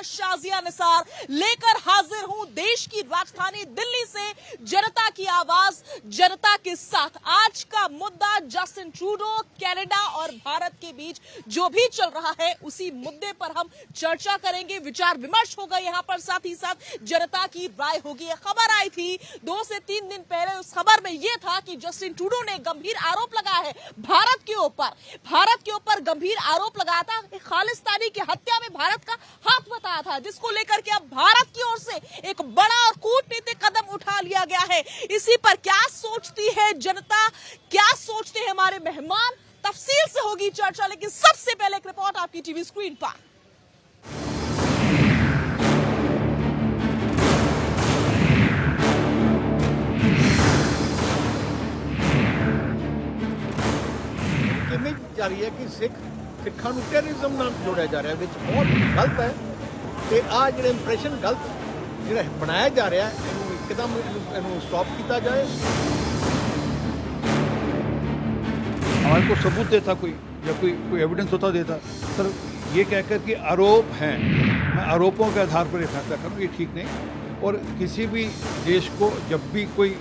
शाजिया निसार लेकर हाजिर हूं देश की राजधानी दिल्ली से जनता की आवाज जनता के साथ। आज का मुद्दा जस्टिन ट्रूडो, कनाडा और भारत के बीच जो भी चल रहा है उसी मुद्दे पर हम चर्चा करेंगे, विचार विमर्श होगा यहाँ पर, साथ ही साथ जनता की राय होगी। खबर आई थी 2 से 3 दिन पहले, उस खबर में यह था कि जस्टिन ट्रूडो ने गंभीर आरोप लगाया है भारत के ऊपर गंभीर आरोप लगाया था, खालिस्तानी की हत्या में भारत का हाथ बताया था, जिसको लेकर के अब भारत की ओर से एक बड़ा और कूटनीतिक कदम उठा लिया गया है। इसी पर क्या सोचती है जनता, क्या सोचते हैं हमारे मेहमान, तफसील से होगी चर्चा। लेकिन सबसे पहले एक रिपोर्ट आपकी टीवी स्क्रीन पर। ਜਾ ਰਹੀ ਹੈ ਕਿ ਸਿੱਖਾਂ ਨੂੰ ਟੈਰਰਿਜ਼ਮ ਨਾਲ ਜੋੜਿਆ ਜਾ ਰਿਹਾ, ਵਿੱਚ ਬਹੁਤ ਗਲਤ ਹੈ। ਤੇ ਆ ਜਿਹੜਾ ਇੰਪ੍ਰੈਸ਼ਨ ਗਲਤ ਜਿਹੜਾ ਬਣਾਇਆ ਜਾ ਰਿਹਾ ਇਹਨੂੰ ਇੱਕਦਮ ਇਹਨੂੰ ਸਟਾਪ ਕੀਤਾ जाए। हमारे को सबूत देता कोई या कोई एविडेंस होता देता। सर ये कहकर कि आरोप हैं, मैं आरोपों के आधार पर ये फैसला करूँ, ये ठीक नहीं। और किसी भी देश को जब भी कोई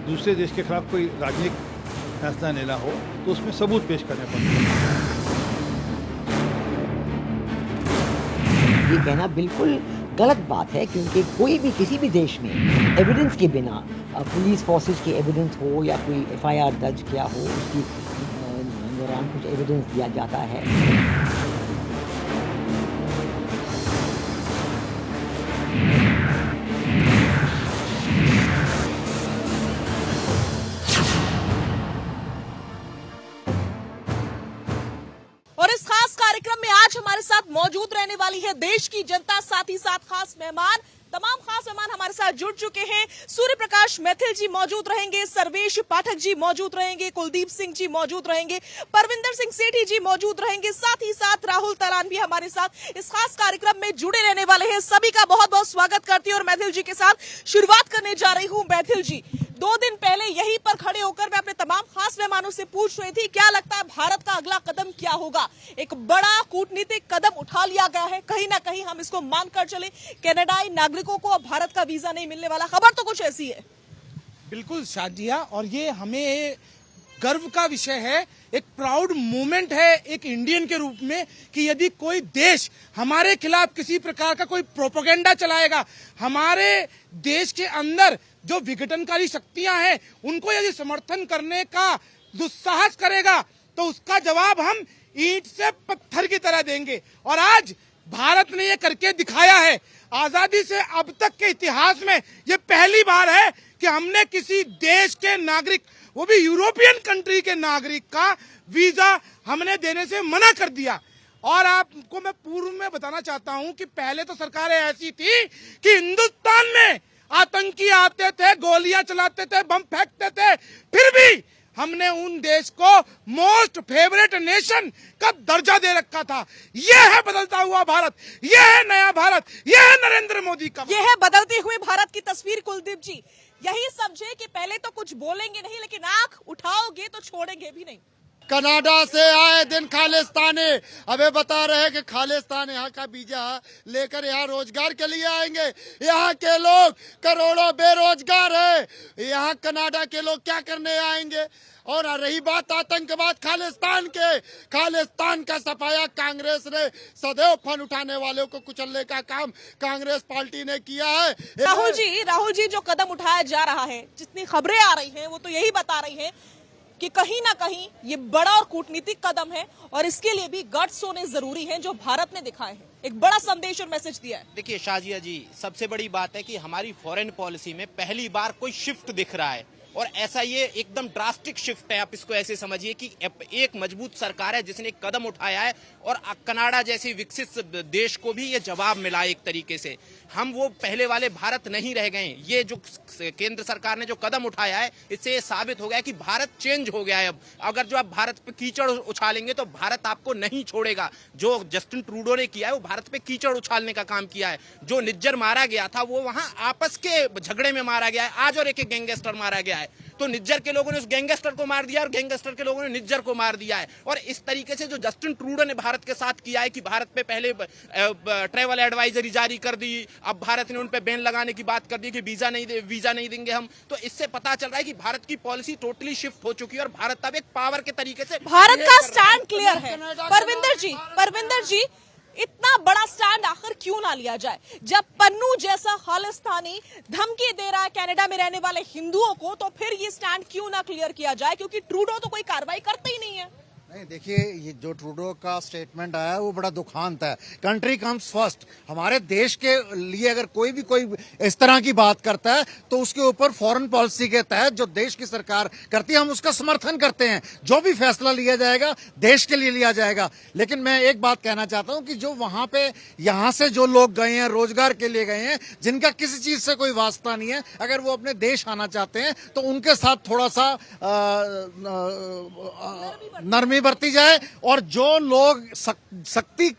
दूसरे देश के खिलाफ कोई राजनीतिक फैसला लेना हो तो उसमें सबूत पेश करने पड़ते हैं। ये कहना बिल्कुल गलत बात है, क्योंकि कोई भी किसी भी देश में एविडेंस के बिना, पुलिस फोर्सेस के एविडेंस हो या कोई एफआईआर दर्ज किया हो, उसकी दौरान कुछ एविडेंस दिया जाता है। और इस खास कार्यक्रम में आज हमारे साथ मौजूद रहने वाली है देश की जनता, साथ ही साथ खास मेहमान। तमाम खास मेहमान हमारे साथ जुड़ चुके हैं। सूर्य प्रकाश मैथिल जी मौजूद रहेंगे, सर्वेश पाठक जी मौजूद रहेंगे, कुलदीप सिंह जी मौजूद रहेंगे, परविंदर सिंह सेठी जी मौजूद रहेंगे, साथ ही साथ राहुल तलान भी हमारे साथ इस खास कार्यक्रम में जुड़े रहने वाले हैं। सभी का बहुत बहुत स्वागत करती हूँ और मैथिल जी के साथ शुरुआत करने जा रही हूँ। मैथिल जी, 2 दिन पहले यहीं पर खड़े होकर मैं अपने तमाम खास मेहमानों से पूछ रही थी, क्या लगता है भारत का अगला कदम क्या होगा? एक बड़ा कूटनीतिक कदम उठा लिया गया है, कहीं ना कहीं हम इसको मानकर चले, कनाडाई नागरिकों को अब भारत का वीजा नहीं मिलने वाला। खबर तो कुछ ऐसी है। बिल्कुल शाजिया, और ये हमें गर्व का विषय है, एक प्राउड मोमेंट है एक इंडियन के रूप में कि यदि कोई देश हमारे खिलाफ किसी प्रकार का कोई प्रोपेगेंडा चलाएगा, हमारे देश के अंदर जो विघटनकारी शक्तियां हैं उनको यदि समर्थन करने का दुस्साहस करेगा तो उसका जवाब हम ईंट से पत्थर की तरह देंगे। और आज भारत ने ये करके दिखाया है। आजादी से अब तक के इतिहास में ये पहली बार है कि हमने किसी देश के नागरिक, वो भी यूरोपियन कंट्री के नागरिक का वीजा हमने देने से मना कर दिया। और आपको मैं पूर्व में बताना चाहता हूं कि पहले तो सरकारें ऐसी थी कि हिंदुस्तान में आतंकी आते थे, गोलियां चलाते थे, बम फेंकते थे, फिर भी हमने उन देश को मोस्ट फेवरेट नेशन का दर्जा दे रखा था। यह है बदलता हुआ भारत, यह है नया भारत, यह है नरेंद्र मोदी का। यह है बदलते हुए भारत की तस्वीर। कुलदीप जी, यही समझे कि पहले तो कुछ बोलेंगे नहीं, लेकिन आंख उठाओगे तो छोड़ेंगे भी नहीं। कनाडा से आए दिन खालिस्तानी अबे बता रहे हैं कि खालिस्तान यहाँ का वीजा लेकर यहाँ रोजगार के लिए आएंगे। यहाँ के लोग करोड़ों बेरोजगार है, यहाँ कनाडा के लोग क्या करने आएंगे? और रही बात आतंकवाद, खालिस्तान का सफाया कांग्रेस ने सदैव फन उठाने वालों को कुचलने का काम कांग्रेस पार्टी ने किया है। राहुल जी जो कदम उठाया जा रहा है, जितनी खबरें आ रही हैं वो तो यही बता रही हैं कि कहीं ना कहीं ये बड़ा और कूटनीतिक कदम है और इसके लिए भी गट्स होने जरूरी है, जो भारत ने दिखाए हैं। एक बड़ा संदेश और मैसेज दिया है। देखिए शाजिया जी, सबसे बड़ी बात है कि हमारी फॉरेन पॉलिसी में पहली बार कोई शिफ्ट दिख रहा है, और ऐसा ये एकदम ड्रास्टिक शिफ्ट है। आप इसको ऐसे समझिए कि एक मजबूत सरकार है जिसने एक कदम उठाया है, और कनाडा जैसे विकसित देश को भी ये जवाब मिला एक तरीके से। हम वो पहले वाले भारत नहीं रह गए। ये जो केंद्र सरकार ने जो कदम उठाया है, इससे ये साबित हो गया कि भारत चेंज हो गया है। अब अगर जो आप भारत पे कीचड़ उछालेंगे तो भारत आपको नहीं छोड़ेगा। जो जस्टिन ट्रूडो ने किया है वो भारत पे कीचड़ उछालने का काम किया है। जो निज्जर मारा गया था वो वहां आपस के झगड़े में मारा गया है आज, और एक गैंगस्टर मारा गया है। तो निज्जर के लोगों ने उस गैंगस्टर को मार दिया और गैंगस्टर के लोगों ने निज्जर को मार दिया है। और इस तरीके से जो जस्टिन ट्रूडो ने भारत के साथ किया है कि भारत पे पहले ट्रैवल एडवाइजरी जारी कर दी, अब भारत ने उन पे बैन लगाने की बात कर दी कि वीजा नहीं देंगे हम, तो इससे पता चल रहा है कि भारत की पॉलिसी टोटली शिफ्ट हो चुकी है और भारत अब एक पावर के तरीके से भारत का स्टैंड क्लियर है। परविंदर जी इतना बड़ा स्टैंड आखिर क्यों ना लिया जाए? जब पन्नू जैसा खालिस्तानी धमकी दे रहा है कनाडा में रहने वाले हिंदुओं को, तो फिर ये स्टैंड क्यों ना क्लियर किया जाए? क्योंकि ट्रूडो तो कोई कार्रवाई करते ही नहीं है। नहीं, देखिए, ये जो ट्रूडो का स्टेटमेंट आया वो बड़ा दुखांत है। Country comes first. हमारे देश के लिए अगर कोई इस तरह की बात करता है तो उसके ऊपर फॉरेन पॉलिसी के तहत जो देश की सरकार करती है हम उसका समर्थन करते हैं। जो भी फैसला लिया जाएगा देश के लिए लिया जाएगा। लेकिन मैं एक बात कहना चाहता हूं कि जो वहां पे यहाँ से जो लोग गए हैं, रोजगार के लिए गए हैं, जिनका किसी चीज से कोई वास्ता नहीं है, अगर वो अपने देश आना चाहते हैं तो उनके साथ थोड़ा सा नरमी बरती जाए। और जो लोग सख्ती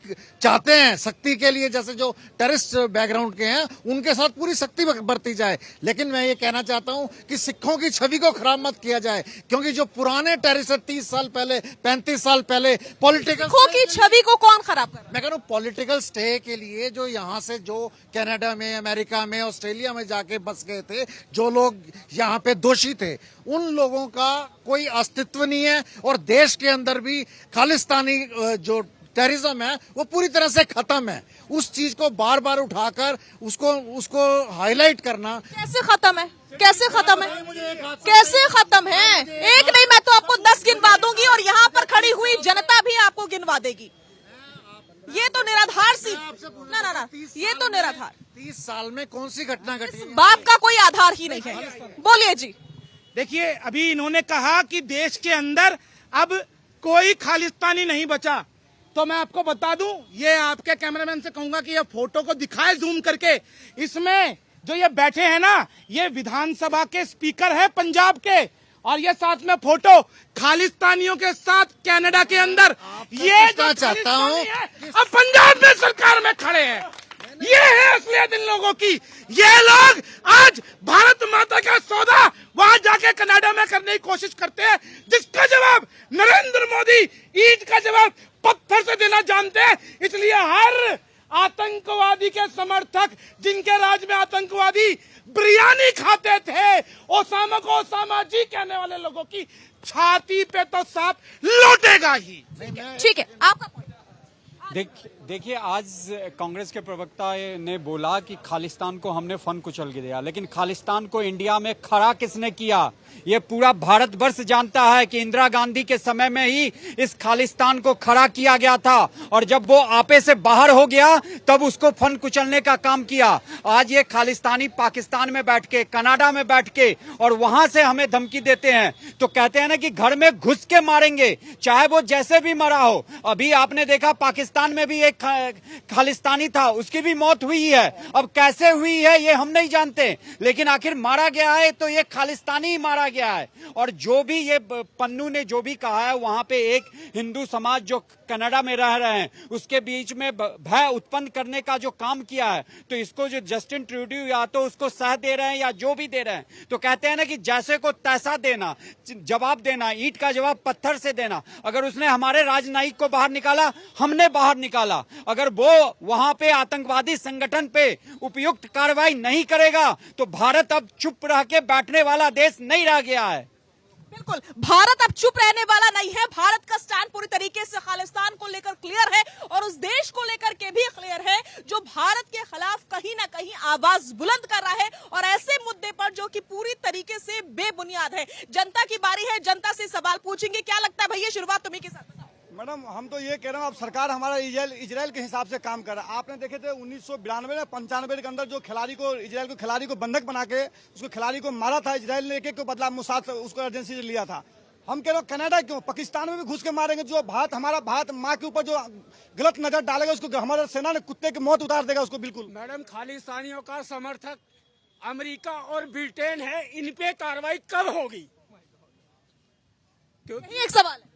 चाहते हैं, सख्ती के लिए जैसे जो टेररिस्ट बैकग्राउंड के हैं, उनके साथ पूरी सख्ती बरती जाए। लेकिन मैं ये कहना चाहता हूं कि सिखों की छवि को खराब मत किया जाए, क्योंकि जो पुराने टेररिस्ट 30 साल पहले, 35 साल पहले पॉलिटिकल सिखों की छवि को कौन खराब कर रहा है? मैं कह रहा हूं पॉलिटिकल स्टे के लिए जो यहाँ से जो कनाडा में, अमेरिका में, ऑस्ट्रेलिया में जाके बस गए थे, जो लोग यहाँ पे दोषी थे, उन लोगों का कोई अस्तित्व नहीं है। और देश के अंदर भी खालिस्तानी जो टेररिज्म है वो पूरी तरह से खत्म है। उस चीज को बार बार उठाकर उसको हाईलाइट करना कैसे खत्म है? कैसे खत्म है? कैसे खत्म है? एक नहीं, मैं तो आपको 10 गिनवा दूंगी और यहाँ पर खड़ी हुई जनता भी आपको गिनवा देगी। ये तो निराधार सी ना, ये तो निराधार। 30 साल में कौन सी घटना घटी? बाप का कोई आधार ही नहीं है। बोलिए जी। देखिए, अभी इन्होंने कहा कि देश के अंदर अब कोई खालिस्तानी नहीं बचा, तो मैं आपको बता दूं, ये आपके कैमरामैन से कहूंगा कि ये फोटो को दिखाए जूम करके। इसमें जो ये बैठे हैं ना, ये विधानसभा के स्पीकर है पंजाब के, और ये साथ में फोटो खालिस्तानियों के साथ कनाडा के अंदर। ये जो चाहता हूं अब पंजाब में सरकार में खड़े हैं। ये है असलियत इन लोगों की। ये लोग आज भारत माता का सौदा वहां जाके कनाडा में करने की कोशिश करते हैं, जिसका जवाब नरेंद्र मोदी ईंट का जवाब पत्थर से देना जानते हैं। इसलिए हर आतंकवादी के समर्थक, जिनके राज में आतंकवादी बिरयानी खाते थे, ओसामा को ओसामा जी कहने वाले लोगों की छाती पे तो सांप लौटेगा ही। ठीक है, आपका पॉइंट। देखिए, आज कांग्रेस के प्रवक्ता ने बोला कि खालिस्तान को हमने फन कुचल के दिया, लेकिन खालिस्तान को इंडिया में खड़ा किसने किया? ये पूरा भारतवर्ष जानता है कि इंदिरा गांधी के समय में ही इस खालिस्तान को खड़ा किया गया था, और जब वो आपे से बाहर हो गया तब उसको फन कुचलने का काम किया। आज ये खालिस्तानी पाकिस्तान में बैठ के, कनाडा में बैठ के, और वहां से हमें धमकी देते हैं, तो कहते हैं ना कि घर में घुस के मारेंगे, चाहे वो जैसे भी मरा हो। अभी आपने देखा पाकिस्तान में भी एक खालिस्तानी था, उसकी भी मौत हुई है। अब कैसे हुई है ये हम नहीं जानते, लेकिन आखिर मारा गया है तो ये खालिस्तानी ही मारा गया है। और जो भी ये पन्नू ने जो भी कहा है, वहां पे एक हिंदू समाज जो कनाडा में रह रहे हैं उसके बीच में भय उत्पन्न करने का जो काम किया है, तो इसको जो जस्टिन ट्रूडो या तो उसको सह दे रहे हैं या जो भी दे रहे हैं, तो कहते हैं ना कि जैसे को तैसा देना, जवाब देना, ईंट का जवाब पत्थर से देना। अगर उसने हमारे राजनयिक को बाहर निकाला, हमने बाहर निकाला। अगर वो वहां पे आतंकवादी संगठन पे उपयुक्त कार्रवाई नहीं करेगा तो भारत अब चुप रह के बैठने वाला देश नहीं रह गया है। बिल्कुल, भारत अब चुप रहने वाला नहीं है। भारत का स्टैंड पूरी तरीके से खालिस्तान को लेकर क्लियर है और उस देश को लेकर के भी क्लियर है जो भारत के खिलाफ कहीं ना कहीं आवाज बुलंद कर रहा है, और ऐसे मुद्दे पर जो कि पूरी तरीके से बेबुनियाद है। जनता की बारी है, जनता से सवाल पूछेंगे। क्या लगता है भैया, शुरुआत तुम्ही के साथ? मैडम, हम तो ये कह रहे हैं, अब सरकार हमारा इजराइल के हिसाब से काम कर रहा है। आपने देखे थे 1992 में 95 के अंदर जो इजराइल को खिलाड़ी को बंधक बना के उसको खिलाड़ी को मारा था, इजराइल ने एक को बदला मुसाद उसको एजेंसी से लिया था। हम कह रहे हो कनाडा क्यों, पाकिस्तान में भी घुस के मारेंगे। जो हमारा भारत माँ के ऊपर जो गलत नजर डालेगा उसको हमारा सेना ने कुत्ते की मौत उतार देगा उसको। बिल्कुल मैडम, खालिस्तानियों का समर्थक अमेरिका और ब्रिटेन है, इन पे कार्रवाई कब होगी? एक सवाल है।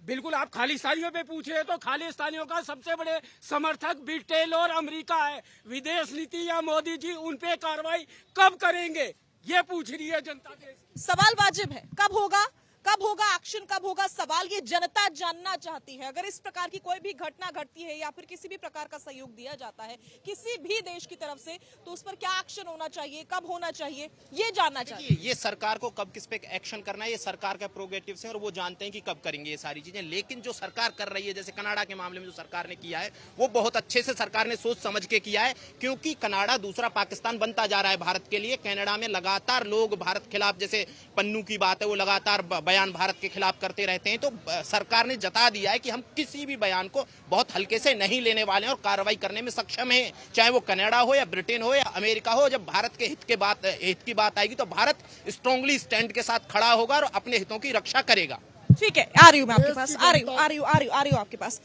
बिल्कुल, आप खालिस्तानियों पे पूछ रहे, तो खालिस्तानियों का सबसे बड़े समर्थक ब्रिटेन और अमेरिका है। विदेश नीति या मोदी जी उन पे कार्रवाई कब करेंगे, ये पूछ रही है जनता देश की। सवाल वाजिब है, कब होगा एक्शन, कब होगा सवाल, ये जनता जानना चाहती है। अगर इस प्रकार की कोई भी घटना घटती है या फिर किसी भी प्रकार का सहयोग दिया जाता है किसी भी देश की तरफ से, तो उस पर क्या एक्शन होना चाहिए, कब होना चाहिए, ये जानना चाहिए। ये सरकार को कब किस पे एक्शन करना है ये सरकार का प्रोगेटिव है, और वो जानते हैं कि कब करेंगे ये सारी चीजें। लेकिन जो सरकार कर रही है, जैसे कनाडा के मामले में जो सरकार ने किया है, वो बहुत अच्छे से सरकार ने सोच समझ के किया है, क्योंकि कनाडा दूसरा पाकिस्तान बनता जा रहा है भारत के लिए। कनाडा में लगातार लोग भारत के खिलाफ, जैसे पन्नू की बात है, वो लगातार बयान भारत के खिलाफ करते रहते हैं। तो सरकार ने जता दिया है कि हम किसी भी बयान को बहुत हल्के से नहीं लेने वाले हैं और कार्रवाई करने में सक्षम हैं, चाहे वो कनाडा हो या ब्रिटेन हो या अमेरिका हो। जब भारत के हित की बात आएगी तो भारत स्ट्रांगली स्टैंड के साथ खड़ा होगा और अपने हितों की रक्षा करेगा। ठीक है, आ रही हूं मैं आपके पास, आ रही हूं आपके पास।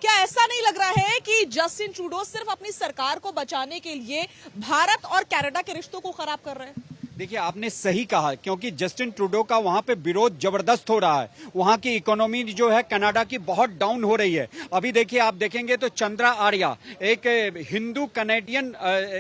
क्या ऐसा नहीं लग रहा है कि जस्टिन ट्रूडो सिर्फ अपनी सरकार को बचाने के लिए भारत और कनाडा के रिश्तों को खराब कर रहे हैं? देखिए, आपने सही कहा, क्योंकि जस्टिन ट्रूडो का वहां पे विरोध जबरदस्त हो रहा है। वहां की इकोनॉमी जो है कनाडा की बहुत डाउन हो रही है। अभी देखिए, आप देखेंगे तो चंद्रा आर्या एक हिंदू कनेडियन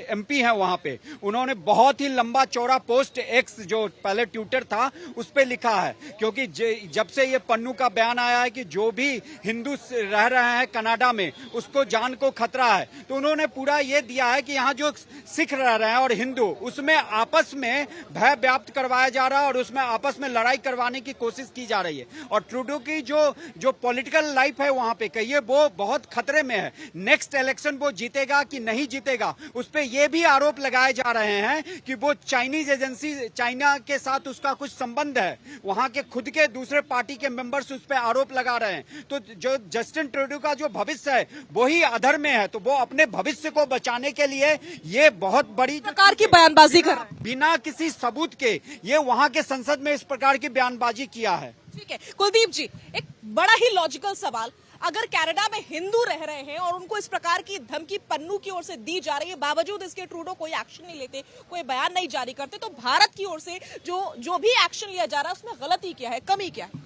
एमपी है वहां पे, उन्होंने बहुत ही लंबा चौड़ा पोस्ट एक्स जो पहले ट्विटर था उस पे लिखा है, क्योंकि जब से ये पन्नू का बयान आया है कि जो भी हिंदू रह रहे हैं कनाडा में उसको जान को खतरा है, तो उन्होंने पूरा ये दिया है कि यहाँ जो सिख रह रहे हैं और हिंदू, उसमें आपस में भय व्याप्त करवाया जा रहा है और उसमें आपस में लड़ाई करवाने की कोशिश की जा रही है। और ट्रूडो की जो पॉलिटिकल लाइफ है वहां पे कहिए वो बहुत खतरे में है। नेक्स्ट इलेक्शन वो जीतेगा कि नहीं जीतेगा, उस पे ये भी आरोप लगाए जा रहे हैं कि वो चाइनीज एजेंसी, चाइना के साथ उसका कुछ संबंध है। वहां के खुद के दूसरे पार्टी के मेंबर्स उस पे आरोप लगा रहे हैं। तो जो जस्टिन ट्रूडो का जो भविष्य है वही अधर में है, तो वो अपने भविष्य को बचाने के लिए ये बहुत बड़ी प्रकार की बयानबाजी कर रहे हैं। बिना किसी सबूत के ये वहां के संसद में इस प्रकार की बयानबाजी किया है। ठीक है कुलदीप जी, एक बड़ा ही लॉजिकल सवाल, अगर कनाडा में हिंदू रह रहे हैं और उनको इस प्रकार की धमकी पन्नू की ओर से दी जा रही है, बावजूद इसके ट्रूडो कोई एक्शन नहीं लेते, कोई बयान नहीं जारी करते, तो भारत की ओर से जो भी एक्शन लिया जा रहा है उसमें गलती क्या है, कमी क्या है?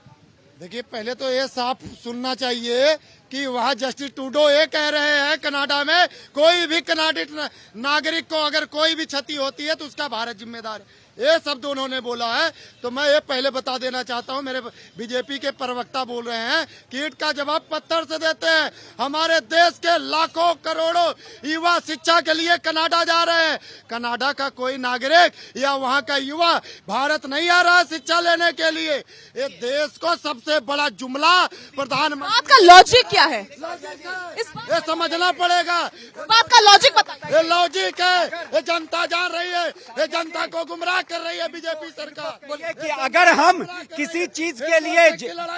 देखिए, पहले तो ये साफ सुनना चाहिए कि वहाँ जस्टिस ट्रूडो ये कह रहे हैं कनाडा में कोई भी कनाडियन नागरिक को अगर कोई भी क्षति होती है तो उसका भारत जिम्मेदार है। ये शब्द उन्होंने बोला है। तो मैं ये पहले बता देना चाहता हूँ, मेरे बीजेपी के प्रवक्ता बोल रहे हैं कि ईंट का जवाब पत्थर से देते हैं। हमारे देश के लाखों करोड़ों युवा शिक्षा के लिए कनाडा जा रहे हैं। कनाडा का कोई नागरिक या वहाँ का युवा भारत नहीं आ रहा है शिक्षा लेने के लिए। ये देश को सबसे बड़ा जुमला प्रधानमंत्री, बात का लॉजिक क्या है? ये समझना पड़ेगा। बात का लॉजिक बताइए। ये लॉजिक है, ये जनता जान रही है, ये जनता को गुमराह कर रही है बीजेपी सरकार। बोलिए कि अगर हम किसी चीज के लिए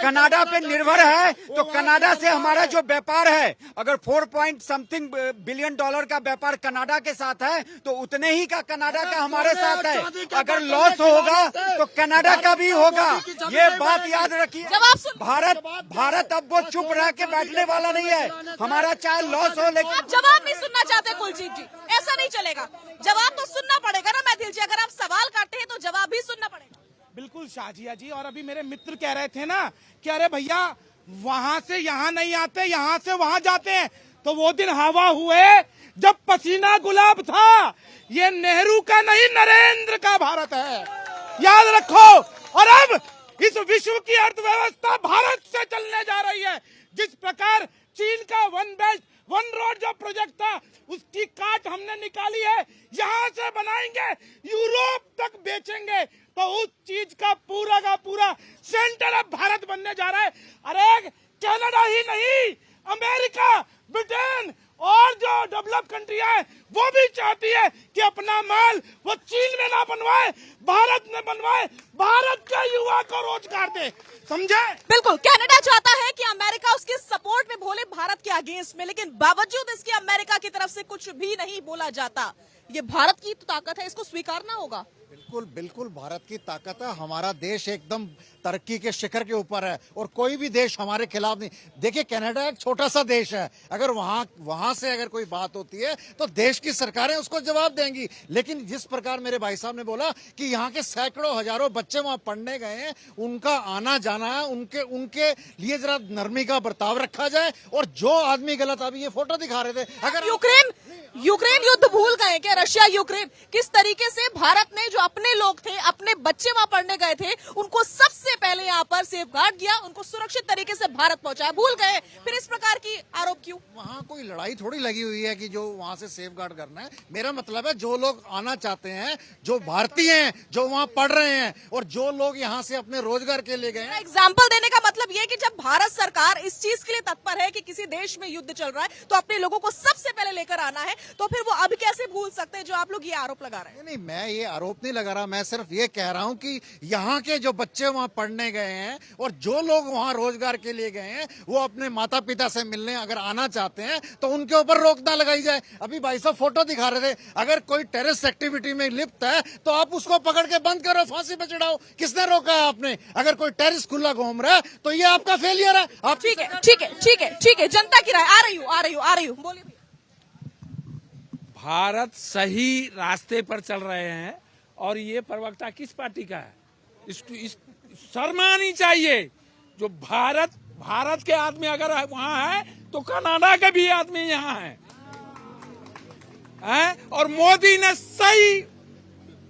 कनाडा पे निर्भर है तो कनाडा से हमारा जो व्यापार है, अगर 4.something बिलियन डॉलर का व्यापार कनाडा के साथ है तो उतने ही का कनाडा का हमारे साथ है। अगर लॉस होगा तो कनाडा का भी होगा, ये बात याद रखिए। भारत अब वो चुप रह के बैठने वाला नहीं है। हमारा चाहे लॉस हो, लेकिन आप जवाब नहीं सुनना चाहते कुलजीत जी, ऐसा नहीं चलेगा। जवाब तो सुनना पड़ेगा ना मैथिल जी, अगर आप सवाल काटते हैं तो जवाब भी सुनना पड़ेगा। बिल्कुल शाजिया जी, और अभी मेरे मित्र कह रहे थे ना कि अरे भैया वहां से यहाँ नहीं आते, यहाँ से वहां जाते हैं, तो वो दिन हवा हुए जब पसीना गुलाब था। ये नेहरू का नहीं नरेंद्र का भारत है, याद रखो। और अब इस विश्व की अर्थव्यवस्था भारत से चलने जा रही है। जिस प्रकार चीन का वन बेल्ट वन रोड जो प्रोजेक्ट था उसकी काट हमने निकाली है, यहाँ से बनाएंगे, यूरोप तक बेचेंगे, तो उस चीज का पूरा सेंटर अब भारत बनने जा रहा है। अरे कनाडा ही नहीं, अमेरिका, ब्रिटेन और जो डेवलप कंट्री है वो भी चाहती है कि अपना माल वो चीन में ना बनवाए, भारत में बनवाए, भारत के युवा को रोजगार दे, समझे? बिल्कुल, कनाडा चाहता है कि अमेरिका उसके सपोर्ट में बोले भारत के अगेंस्ट में, लेकिन बावजूद इसके अमेरिका की तरफ से कुछ भी नहीं बोला जाता। ये भारत की तो ताकत है, इसको स्वीकारना होगा। बिल्कुल भारत की ताकत है। हमारा देश एकदम तरक्की के शिखर के ऊपर है और कोई भी देश हमारे खिलाफ नहीं। देखिए, कनाडा एक छोटा सा देश है, अगर वहां से अगर कोई बात होती है तो देश की सरकारें उसको जवाब देंगी। लेकिन जिस प्रकार मेरे भाई साहब ने बोला कि यहाँ के सैकड़ों हजारों बच्चे वहां पढ़ने गए हैं, उनका आना जाना है, उनके लिए जरा नरमी का बर्ताव रखा जाए। और जो आदमी गलत, अभी ये फोटो दिखा रहे थे, अगर यूक्रेन यूक्रेन युद्ध भूल गए क्या? रशिया यूक्रेन, किस तरीके से भारत ने जो अपने लोग थे, अपने बच्चे वहां पढ़ने गए थे, उनको सबसे पहले यहाँ पर सेफगार्ड किया, उनको सुरक्षित तरीके से भारत पहुंचाया, भूल गए? फिर इस प्रकार की आरोप क्यों? वहाँ कोई लड़ाई थोड़ी लगी हुई है कि जो वहाँ से सेफ गार्ड करना है। मेरा मतलब है जो लोग आना चाहते हैं, जो भारतीय हैं, जो वहाँ पढ़ रहे हैं, और जो लोग यहाँ से अपने रोजगार के लिए गए हैं। एग्जाम्पल देने का मतलब ये कि जब भारत सरकार इस चीज के लिए तत्पर है कि किसी देश में युद्ध चल रहा है तो अपने लोगों को सबसे पहले लेकर आना है, तो फिर वो अब कैसे भूल सकते हैं जो आप लोग ये आरोप लगा रहे हैं? नहीं, मैं ये आरोप नहीं लगा रहा, मैं सिर्फ ये कह रहा हूँ कि यहाँ के जो बच्चे वहाँ पढ़ने गए हैं और जो लोग वहाँ रोजगार के लिए गए हैं, वो अपने माता पिता से मिलने अगर आना चाहते हैं तो उनके ऊपर रोक ना लगाई जाए। अभी भाई साहब फोटो दिखा रहे थे, अगर कोई टेररिस्ट एक्टिविटी में लिप्त है तो आप उसको पकड़ के बंद करो, फांसी पे चढ़ाओ। किसने रोका है आपने? अगर कोई टेररिस्ट खुला घूम रहा है तो ये आपका फेलियर है। आप ठीक है, ठीक है, ठीक है, ठीक है, जनता की राय। आ रही हूँ, बोलिए। भारत सही रास्ते पर चल रहे हैं और ये प्रवक्ता किस पार्टी का है? इस शर्म आनी चाहिए। जो भारत के आदमी अगर वहां है तो कनाडा के भी आदमी यहाँ हैं? और मोदी ने सही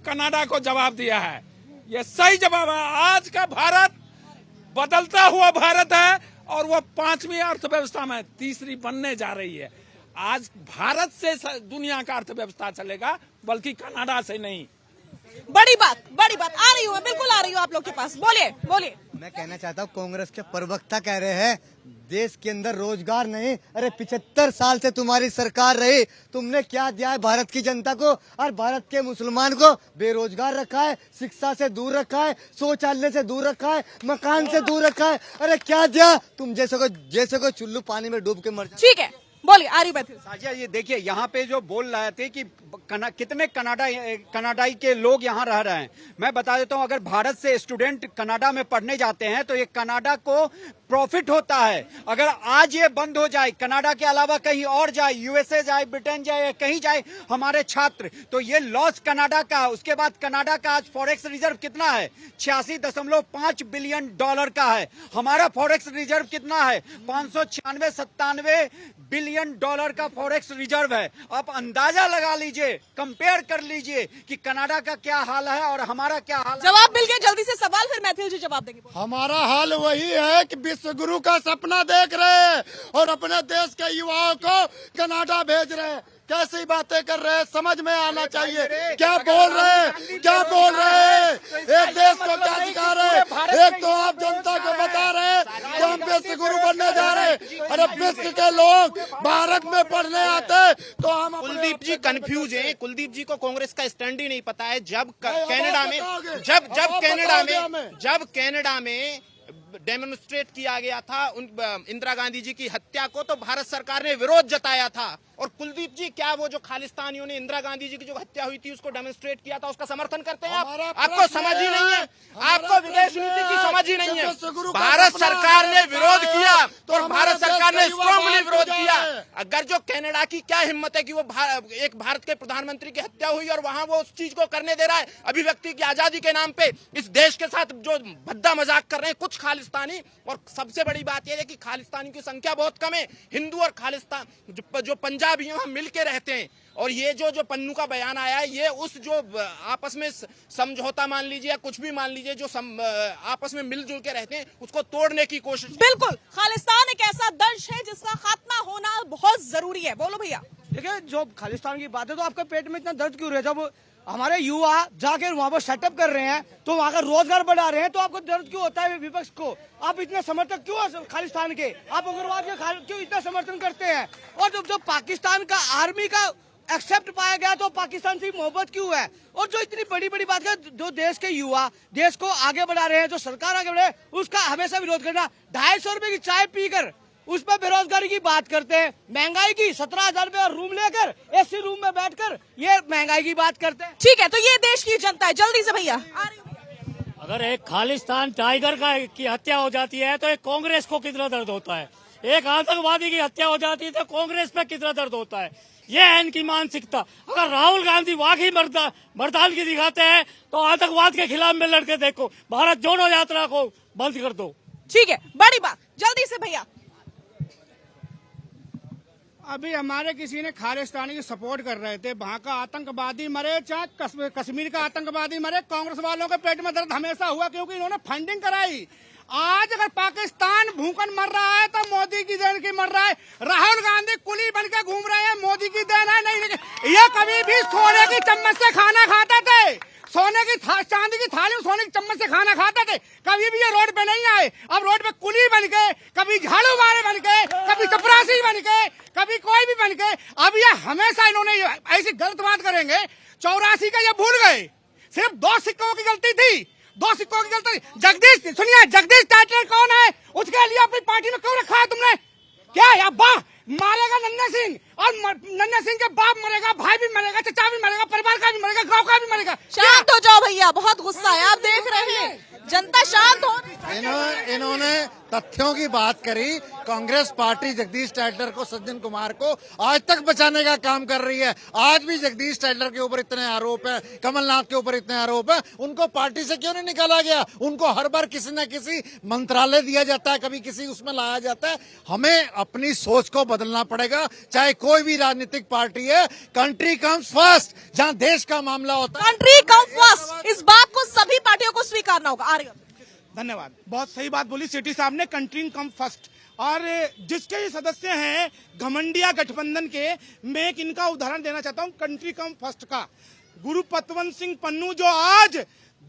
कनाडा को जवाब दिया है। ये सही जवाब है। आज का भारत बदलता हुआ भारत है और वो 5वीं अर्थव्यवस्था में 3री बनने जा रही है। आज भारत से दुनिया का अर्थव्यवस्था चलेगा, बल्कि कनाडा से नहीं। बड़ी बात आ रही हूँ, बिल्कुल आ रही हूँ आप लोग के पास। बोलिए। मैं कहना चाहता हूँ, कांग्रेस के प्रवक्ता कह रहे हैं देश के अंदर रोजगार नहीं। अरे 75 साल से तुम्हारी सरकार रही, तुमने क्या दिया है भारत की जनता को? और भारत के मुसलमान को बेरोजगार रखा है, शिक्षा से दूर रखा है, शौचालय से दूर रखा है, मकान से दूर रखा है। अरे क्या दिया? तुम जैसे को चुल्लू पानी में डूब के मर जाए। ठीक है, बोलिए। आ रही बात। साजिया, ये देखिए यहाँ पे जो बोल रहे थे कि कितने कनाडाई के लोग यहाँ रह रहे हैं। मैं बता देता हूँ, अगर भारत से स्टूडेंट कनाडा में पढ़ने जाते हैं तो ये कनाडा को प्रॉफिट होता है। अगर आज ये बंद हो जाए, कनाडा के अलावा कहीं और जाए, यूएसए जाए, ब्रिटेन जाए, कहीं जाए हमारे छात्र, तो ये लॉस कनाडा का। उसके बाद कनाडा का आज फॉरेक्स रिजर्व कितना है? 86.5 बिलियन डॉलर का है। हमारा फॉरेक्स रिजर्व कितना है? 596-97 बिलियन डॉलर का फॉरेक्स रिजर्व है। आप अंदाजा लगा लीजिए, कंपेयर कर लीजिए कि कनाडा का क्या हाल है और हमारा क्या हाल है। जवाब मिल गया जल्दी से सवाल, फिर मैथिल जी जवाब देंगे। हमारा हाल वही है कि विश्व गुरु का सपना देख रहे हैं और अपने देश के युवाओं को कनाडा भेज रहे हैं। कैसी बातें कर रहे हैं, समझ में आना चाहिए। क्या बोल रहे हैं? एक देश को क्या सिखा रहे हैं? एक तो आप जनता को बता रहे हैं कि हम विश्व गुरु बनने जा रहे हैं। अरे विश्व के लोग भारत में पढ़ने आते तो हम। कुलदीप जी कंफ्यूज हैं। कुलदीप जी को कांग्रेस का स्टैंड ही नहीं पता है। जब कनाडा में डेमोन्स्ट्रेट किया गया था इंदिरा गांधी जी की हत्या को, तो भारत सरकार ने विरोध जताया था। और कुलदीप जी, क्या वो जो खालिस्तानियों ने इंदिरा गांधी जी की जो हत्या हुई थी उसको डेमोन्स्ट्रेट किया था, उसका समर्थन करते हैं आप? आपको समझ ही नहीं है, आपको विदेश नीति की समझ ही नहीं है। भारत सरकार ने विरोध किया तो भारत सरकार ने स्ट्रांगली विरोध किया। अगर जो कनाडा की क्या हिम्मत है कि वो एक भारत के प्रधानमंत्री की हत्या हुई और वहां वो उस चीज को करने दे रहा है, अभिव्यक्ति की आजादी के नाम पे इस देश के साथ जो भद्दा मजाक कर रहे हैं कुछ खालिस्तानी। और सबसे बड़ी बात यह है कि खालिस्तानी की संख्या बहुत कम है। हिंदू और खालिस्तान जो पंजाब वहां मिलके रहते हैं। और ये जो पन्नू का बयान आया है, ये उस जो आपस में समझौता मान लीजिए या कुछ भी मान लीजिए, जो आपस में मिलजुल के रहते हैं, उसको तोड़ने की कोशिश। बिल्कुल, खालिस्तान एक ऐसा दंश है जिसका खात्मा होना बहुत जरूरी है। बोलो भैया। देखिए, जो खालिस्तान की बात है तो आपके पेट में इतना दर्द क्यों रहा? जब हमारे युवा जाकर वहाँ पर सेटअप कर रहे हैं तो वहाँ का रोजगार बढ़ा रहे हैं, तो आपको दर्द क्यों होता है विपक्ष को? आप इतने समर्थक क्यों हैं खालिस्तान के? आप उग्रवाद के क्यों इतना समर्थन करते हैं? और जब पाकिस्तान का आर्मी का एक्सेप्ट पाया गया तो पाकिस्तान से मोहब्बत क्यों है? और जो इतनी बड़ी बड़ी बात है, जो देश के युवा देश को आगे बढ़ा रहे हैं, जो सरकार आगे बढ़े, उसका हमेशा विरोध करना। 250 रुपए की चाय पीकर उस पर बेरोजगारी की बात करते हैं, महंगाई की 17,000 रुपए और रूम लेकर एसी रूम में बैठकर ये महंगाई की बात करते हैं। ठीक है, तो ये देश की जनता है। जल्दी से भैया। अगर एक खालिस्तान टाइगर की हत्या हो जाती है तो एक कांग्रेस को कितना दर्द होता है? एक आतंकवादी की हत्या हो जाती है तो कांग्रेस पे कितना दर्द होता है? ये है इनकी मानसिकता। अगर राहुल गांधी वाकई मर्दानगी दिखाते हैं तो आतंकवाद के खिलाफ में लड़के देखो, भारत जोड़ो यात्रा को बंद कर दो। ठीक है, बड़ी बात। जल्दी से भैया। अभी हमारे किसी ने खालिस्तानी की सपोर्ट कर रहे थे, वहाँ का आतंकवादी मरे चाहे कश्मीर का आतंकवादी मरे, कांग्रेस वालों के पेट में दर्द हमेशा हुआ क्योंकि इन्होंने फंडिंग कराई। आज अगर पाकिस्तान भूखन मर रहा है तो मोदी की देन की मर रहा है। राहुल गांधी कुली बन के घूम रहे हैं, मोदी की देन है नहीं। ये कभी भी सोने की चम्मच से खाना खाते थे, सोने की चांदी की थाली में सोने की चम्मच से खाना खाते थे, कभी भी ये रोड पे नहीं आए। अब रोड पे कुली बन के, कभी झाड़ू मारे बन के, कभी चपरासी बन के, कभी कोई भी बन के। अब ये हमेशा इन्होंने ऐसी गलत बात करेंगे। 84 का ये भूल गए, सिर्फ 2 सिक्कों की गलती थी, 2 सिक्कों की गलती। जगदीश सुनिए, जगदीश टाइटलर कौन है, उसके लिए अपनी पार्टी में क्यों रखा है तुमने? क्या या मारेगा नन्ना सिंह, और नन्ना सिंह के बाप मरेगा, भाई भी मरेगा, चचा भी मरेगा, परिवार का भी मरेगा, गांव का भी मरेगा। शांत हो जाओ भैया, बहुत गुस्सा है। आप देख रहे हैं जनता शांत हो रही। इन्होंने तथ्यों की बात करी। कांग्रेस पार्टी जगदीश टाइटलर को, सज्जन कुमार को आज तक बचाने का काम कर रही है। आज भी जगदीश टाइटलर के ऊपर इतने आरोप हैं, कमलनाथ के ऊपर इतने आरोप हैं, उनको पार्टी से क्यों नहीं निकाला गया? उनको हर बार किसी न किसी मंत्रालय दिया जाता है, कभी किसी उसमें लाया जाता है। हमें अपनी सोच को बदलना पड़ेगा, चाहे कोई भी राजनीतिक पार्टी है। कंट्री कम्स फर्स्ट, जहां देश का मामला होता है। कंट्री कम फर्स्ट, इस बात को सभी पार्टियों को स्वीकारना होगा। धन्यवाद, बहुत सही बात बोली सिटी साहब ने, कंट्री कम फर्स्ट। और जिसके ये सदस्य हैं घमंडिया गठबंधन के, मैं एक इनका उदाहरण देना चाहता हूं कंट्री कम फर्स्ट का। गुरु पतवंत सिंह पन्नू जो आज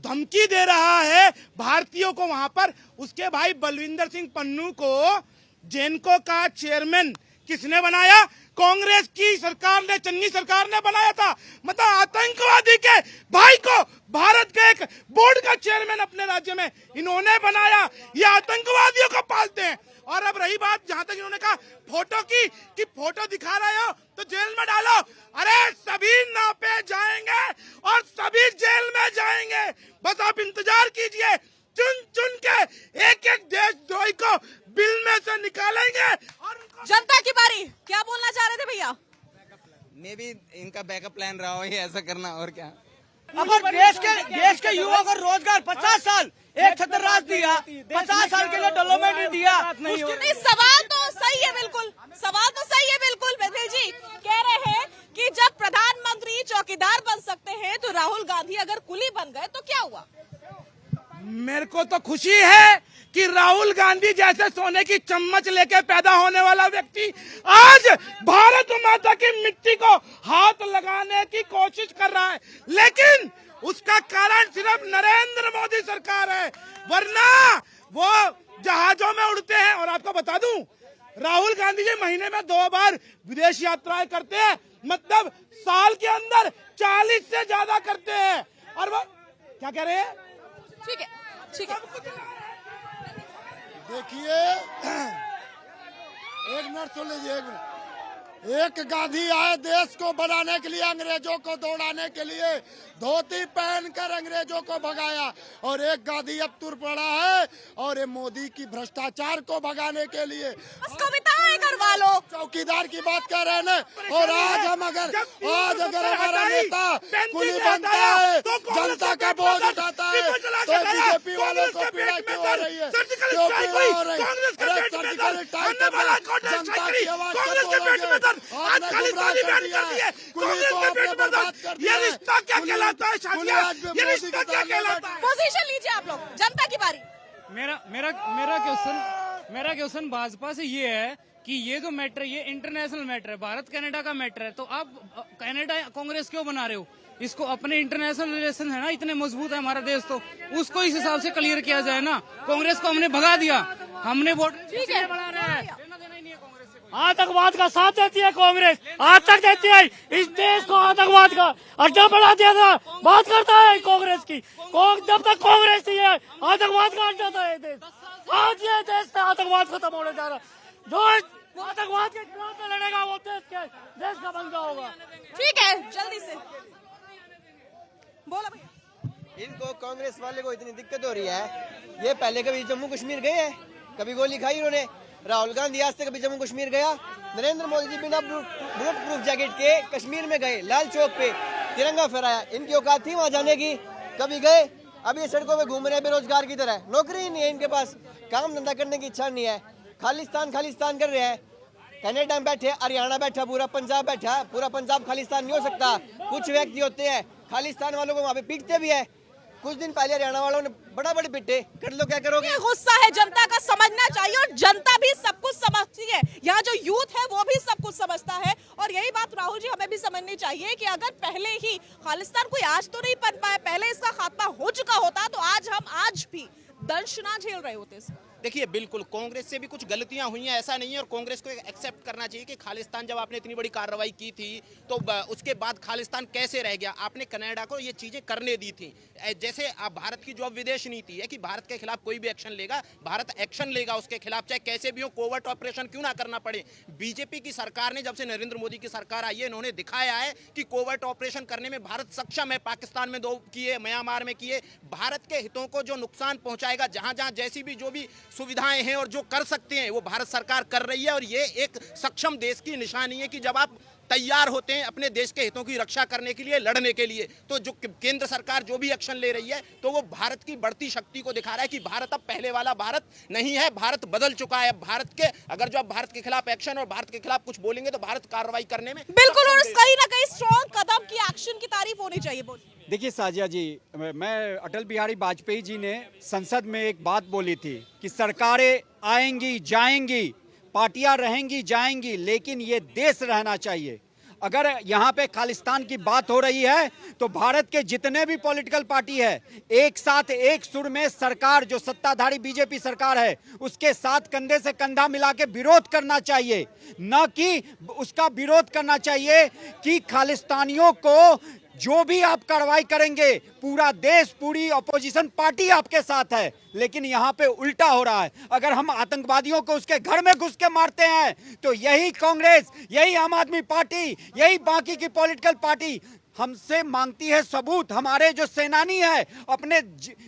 धमकी दे रहा है भारतीयों को वहां पर, उसके भाई बलविंदर सिंह पन्नू को जेनको का चेयरमैन किसने बनाया? कांग्रेस की सरकार ने, चन्नी सरकार ने बनाया था। मतलब आतंकवादी के भाई को भारत के एक बोर्ड का चेयरमैन अपने राज्य में इन्होंने बनाया। ये आतंकवादियों को पालते हैं। और अब रही बात, जहां तक इन्होंने कहा फोटो की, कि फोटो दिखा रहे हो तो जेल में डालो। अरे सभी नापे जाएंगे और सभी जेल में जाएंगे, बस आप इंतजार कीजिए। चुन चुन के एक एक देशद्रोही को बिल में से निकालेंगे। और जनता की बारी, क्या बोलना चाह रहे थे भैया? मैं भी इनका बैकअप प्लान रहा हूँ, ये ऐसा करना और क्या। अगर देश के युवा को रोजगार 50 साल एक छत्र राज दिया, 50 साल के लिए डेवलपमेंट नहीं दिया। नहीं, सवाल तो सही है, बिल्कुल सवाल तो सही है, बिल्कुल। बेदल जी कह रहे हैं कि जब प्रधानमंत्री चौकीदार बन सकते हैं तो राहुल गांधी अगर कुली बन गए तो क्या हुआ? मेरे को तो खुशी है कि राहुल गांधी जैसे सोने की चम्मच लेके पैदा होने वाला व्यक्ति आज भारत माता की मिट्टी को हाथ लगाने की कोशिश कर रहा है। लेकिन उसका कारण सिर्फ नरेंद्र मोदी सरकार है, वरना वो जहाजों में उड़ते हैं। और आपको बता दूं, राहुल गांधी जी महीने में 2 बार विदेश यात्राएं करते हैं, मतलब साल के अंदर 40 से ज्यादा करते हैं। और वो क्या कह रहे हैं? ठीक है, ठीक है। देखिए, एक मिनट सुन लीजिए, एक मिनट। एक गांधी आए देश को बनाने के लिए, अंग्रेजों को दौड़ाने के लिए, धोती पहनकर अंग्रेजों को भगाया। और एक गांधी अब तुर पड़ा है और ये मोदी की भ्रष्टाचार को भगाने के लिए। बस कविताएं करवा लो। चौकीदार की बात कर रहे हैं। और आज अगर हमारा नेता कुली बनता है, जनता का बोझ उठाता है, तो बीजेपी वालों को पीड़ा क्यों हो रही है? क्यों पीड़ा हो रही है? अरे सर्जिकल स्ट्राइक जनता की आवाज को बोलोगे, आपने गुमराह कर दिया है, कुली को आपने बर्बाद कर दिया है। ये रिश्ता क्या कहलाता है? पोजीशन लीजिए आप लोग, जनता की बारी। मेरा क्वेश्चन भाजपा से ये है कि ये जो मैटर, ये इंटरनेशनल मैटर है, भारत कनाडा का मैटर है, तो आप कनाडा कांग्रेस क्यों बना रहे हो? इसको अपने इंटरनेशनल रिलेशन है ना, इतने मजबूत है हमारा देश, तो उसको इस हिसाब से क्लियर किया जाए ना। कांग्रेस को हमने भगा दिया, हमने वोट बढ़ा रहे हैं। आतंकवाद का साथ देती है कांग्रेस, आज तक देती है। इस देश को आतंकवाद का अड्डा बना दिया था, बात करता है कांग्रेस की। जब तक कांग्रेस थी आतंकवाद का अड्डा था ये देश। आज ये देश से आतंकवाद खत्म होने जा रहा है। जो आतंकवाद के खिलाफ लड़ेगा वो देश का बंदा होगा। ठीक है, जल्दी से बोलो भैया। इनको कांग्रेस वाले को इतनी दिक्कत हो रही है, ये पहले कभी जम्मू कश्मीर गए हैं? कभी गोली खाई उन्होंने? राहुल गांधी आज तक कभी जम्मू कश्मीर गया? नरेंद्र मोदी जी बिना बुलेट प्रूफ जैकेट के कश्मीर में गए, लाल चौक पे तिरंगा फहराया। इनकी औकात थी वहां जाने की? कभी गए? अब ये सड़कों पे घूम रहे हैं बेरोजगार की तरह, नौकरी ही नहीं है इनके पास, काम धंधा करने की इच्छा नहीं है, खालिस्तान कर रहे हैं। कनाडा में बैठे, हरियाणा बैठा, पूरा पंजाब बैठा। पूरा पंजाब खालिस्तान नहीं हो सकता। कुछ व्यक्ति होते हैं खालिस्तान वालों को वहाँ पे पीटते भी है। कुछ दिन पहले हरियाणा वालों ने बड़ा पिटे। कर लो, क्या करोगे? ये गुस्सा है जनता का, समझना चाहिए, और जनता भी सब कुछ समझती है। यहाँ जो यूथ है वो भी सब कुछ समझता है, और यही बात राहुल जी हमें भी समझनी चाहिए कि अगर पहले ही खालिस्तान कोई आज तो नहीं बन पाया, पहले इसका खात्मा हो चुका होता तो आज हम आज भी दंश ना झेल रहे होते इसका। देखिए बिल्कुल कांग्रेस से भी कुछ गलतियां हुई हैं, ऐसा नहीं है, और कांग्रेस को एक्सेप्ट करना चाहिए कि खालिस्तान जब आपने इतनी बड़ी कार्रवाई की थी तो उसके बाद खालिस्तान कैसे रह गया। आपने कनाडा को ये चीजें करने दी थी। जैसे भारत की जो अब विदेश नीति है कि भारत के खिलाफ कोई भी एक्शन लेगा, भारत एक्शन लेगा उसके खिलाफ, चाहे कैसे भी हो, कोवर्ट ऑपरेशन क्यों ना करना पड़े। बीजेपी की सरकार ने, जब से नरेंद्र मोदी की सरकार आई है, इन्होंने दिखाया है कि कोवर्ट ऑपरेशन करने में भारत सक्षम है। पाकिस्तान में 2 किए, म्यांमार में किए। भारत के हितों को जो नुकसान पहुंचाएगा, जहां जहां जैसी भी जो भी सुविधाएं हैं और जो कर सकते हैं वो भारत सरकार कर रही है। और ये एक सक्षम देश की निशानी है कि जब आप तैयार होते हैं अपने देश के हितों की रक्षा करने के लिए, लड़ने के लिए, तो जो केंद्र सरकार जो भी एक्शन ले रही है तो वो भारत की बढ़ती शक्ति को दिखा रहा है कि भारत अब पहले वाला भारत नहीं है, भारत बदल चुका है। भारत के अगर जो आप भारत के खिलाफ एक्शन और भारत के खिलाफ कुछ बोलेंगे तो भारत कार्रवाई करने में बिल्कुल, और कहीं ना कहीं स्ट्रॉन्ग कदम की एक्शन की तारीफ होनी चाहिए। बोलिए। देखिए साजिया जी, मैं अटल बिहारी वाजपेयी जी ने संसद में एक बात बोली थी कि सरकारें आएंगी जाएंगी, पार्टियां रहेंगी जाएंगी, लेकिन ये देश रहना चाहिए। अगर यहाँ पे खालिस्तान की बात हो रही है तो भारत के जितने भी पॉलिटिकल पार्टी है एक साथ एक सुर में सरकार, जो सत्ताधारी बीजेपी सरकार है, उसके साथ कंधे से कंधा मिला के विरोध करना चाहिए, न कि उसका विरोध करना चाहिए कि खालिस्तानियों को जो भी आप कार्रवाई करेंगे, पूरा देश, पूरी अपोजिशन पार्टी आपके साथ है। लेकिन यहाँ पे उल्टा हो रहा है। अगर हम आतंकवादियों को उसके घर में घुस के मारते हैं तो यही कांग्रेस, यही आम आदमी पार्टी, यही बाकी की पॉलिटिकल पार्टी हमसे मांगती है सबूत। हमारे जो सेनानी है अपने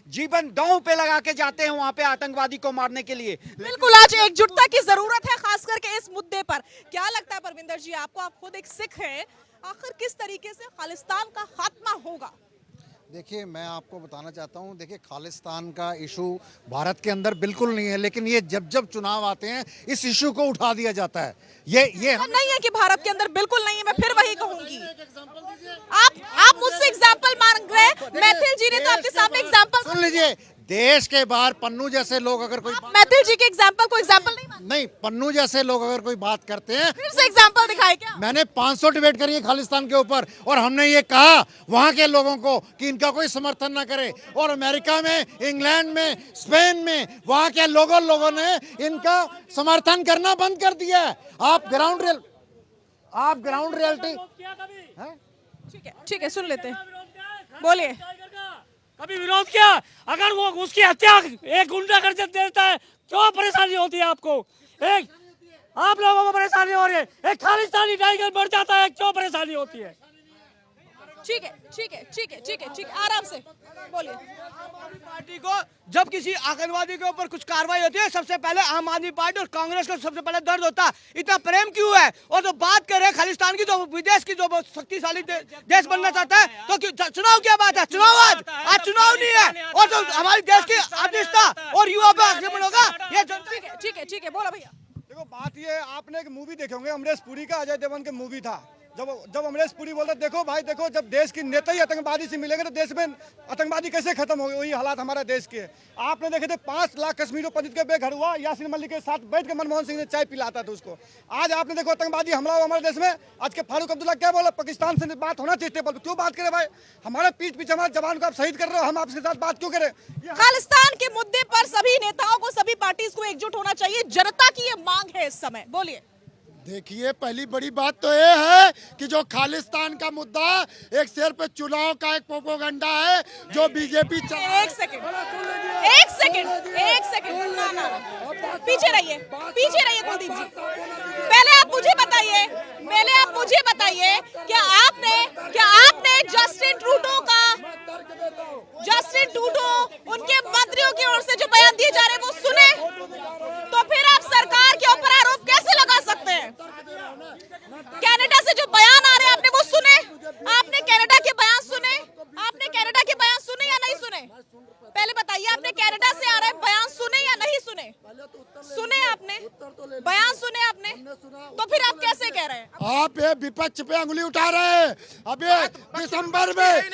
जीवन दांव पे लगा के जाते हैं वहां पे आतंकवादी को मारने के लिए। बिल्कुल, आज एकजुटता की जरूरत है, खास करके इस मुद्दे पर। क्या लगता है परविंदर जी आपको, आप खुद एक सिख हैं, आखिर किस तरीके से खालिस्तान का खात्मा होगा? देखिए, मैं आपको बताना चाहता हूं, देखिए खालिस्तान का इशू भारत के अंदर बिल्कुल नहीं है, लेकिन ये जब जब चुनाव आते हैं इस इशू को उठा दिया जाता है। ये नहीं है कि भारत के अंदर बिल्कुल नहीं है, मैं फिर वही कहूंगी। आप मुझसे एग्जांपल मांग रहे हैं, मैथिल जी ने तो आपके सामने एग्जांपल सुन लीजिए। देश के बाहर पन्नू जैसे लोग अगर कोई मैथिल जी के एग्जांपल को एग्जांपल नहीं पन्नू जैसे लोग अगर कोई बात करते हैं, फिर से एग्जांपल दिखाए क्या? मैंने 500 डिबेट करी है खालिस्तान के ऊपर, और हमने ये कहा वहां के लोगों को कि इनका कोई समर्थन ना करे। और अमेरिका में, इंग्लैंड में, स्पेन में वहां के लोगों ने इनका समर्थन करना बंद कर दिया है। आप ग्राउंड रियलिटी ठीक है, सुन लेते हैं, बोलिए। कभी विरोध किया? अगर वो उसकी हत्या एक गुंडा कर देता है, क्यों परेशानी होती है आपको? एक आप लोगों को परेशानी हो रही है, एक खालिस्तानी टाइगर मर जाता है, क्यों परेशानी होती है? ठीक है, आराम से बोलिए। पार्टी को जब किसी आतंकवादी के ऊपर कुछ कार्रवाई होती है, सबसे पहले आम आदमी पार्टी और कांग्रेस को सबसे पहले दर्द होता है। इतना प्रेम क्यों है? और जो बात कर रहे हैं खालिस्तान की, जो विदेश की, जो शक्तिशाली देश बनना चाहता है, तो चुनाव क्या बात है? चुनाव आज चुनाव नहीं है, और जो हमारे देश की अनिश्चितता और युवा पे आक्रमण होगा, ये ठीक है, बोला भैया। देखो बात ये, आपने एक मूवी देखे होंगे अमरीश पुरी का, अजय देवगन के मूवी था। जब अमरीश पुरी बोलते, देखो भाई देखो, जब देश की नेता ही आतंकवादी से मिलेंगे तो देश में आतंकवादी कैसे खत्म होगी? वही हालात हमारा देश के। आपने देखे थे 5 लाख कश्मीरी पंडित के बेघर हुआ, यासीन मलिक के साथ बैठ के मनमोहन सिंह ने चाय पिलाता था उसको। आज आपने देखो आतंकवादी हमला हुआ हमारे देश में। आज के फारूक अब्दुल्ला क्या बोला? पाकिस्तान से बात होना चाहिए टेबल पर। क्यों बात करें भाई? हमारे पीठ पीछे हमारे जवान को आप शहीद कर रहे हो, हम आपके साथ बात क्यों करें? खालिस्तान के मुद्दे पर सभी नेताओं को, सभी पार्टीज को एकजुट होना चाहिए, जनता की ये मांग है इस समय। बोलिए। देखिए, पहली बड़ी बात तो ये है कि जो खालिस्तान का मुद्दा एक सिर्फ चुनाव का एक प्रोपेगेंडा है जो बीजेपी एक सेकंड ना, पीछे रहिए कुलदीप जी। पहले आप मुझे बताइए क्या आपने जस्टिन ट्रूडो उनके मंत्रियों की ओर से जो बयान दिए जा रहे हैं वो सुने? तो फिर आप सरकार के ऊपर आरोप कैसे लगा सकते हैं? कनाडा से जो बयान आ रहे हैं आपने वो सुने? आपने कनाडा के बयान सुने या नहीं सुने? पहले बताइए, आपने कनाडा से आ रहे बयान सुने या नहीं सुने? सुने आपने बयान सुने आपने? तो विपक्ष पे अंगुली उठा रहे हैं। अभी दिसंबर में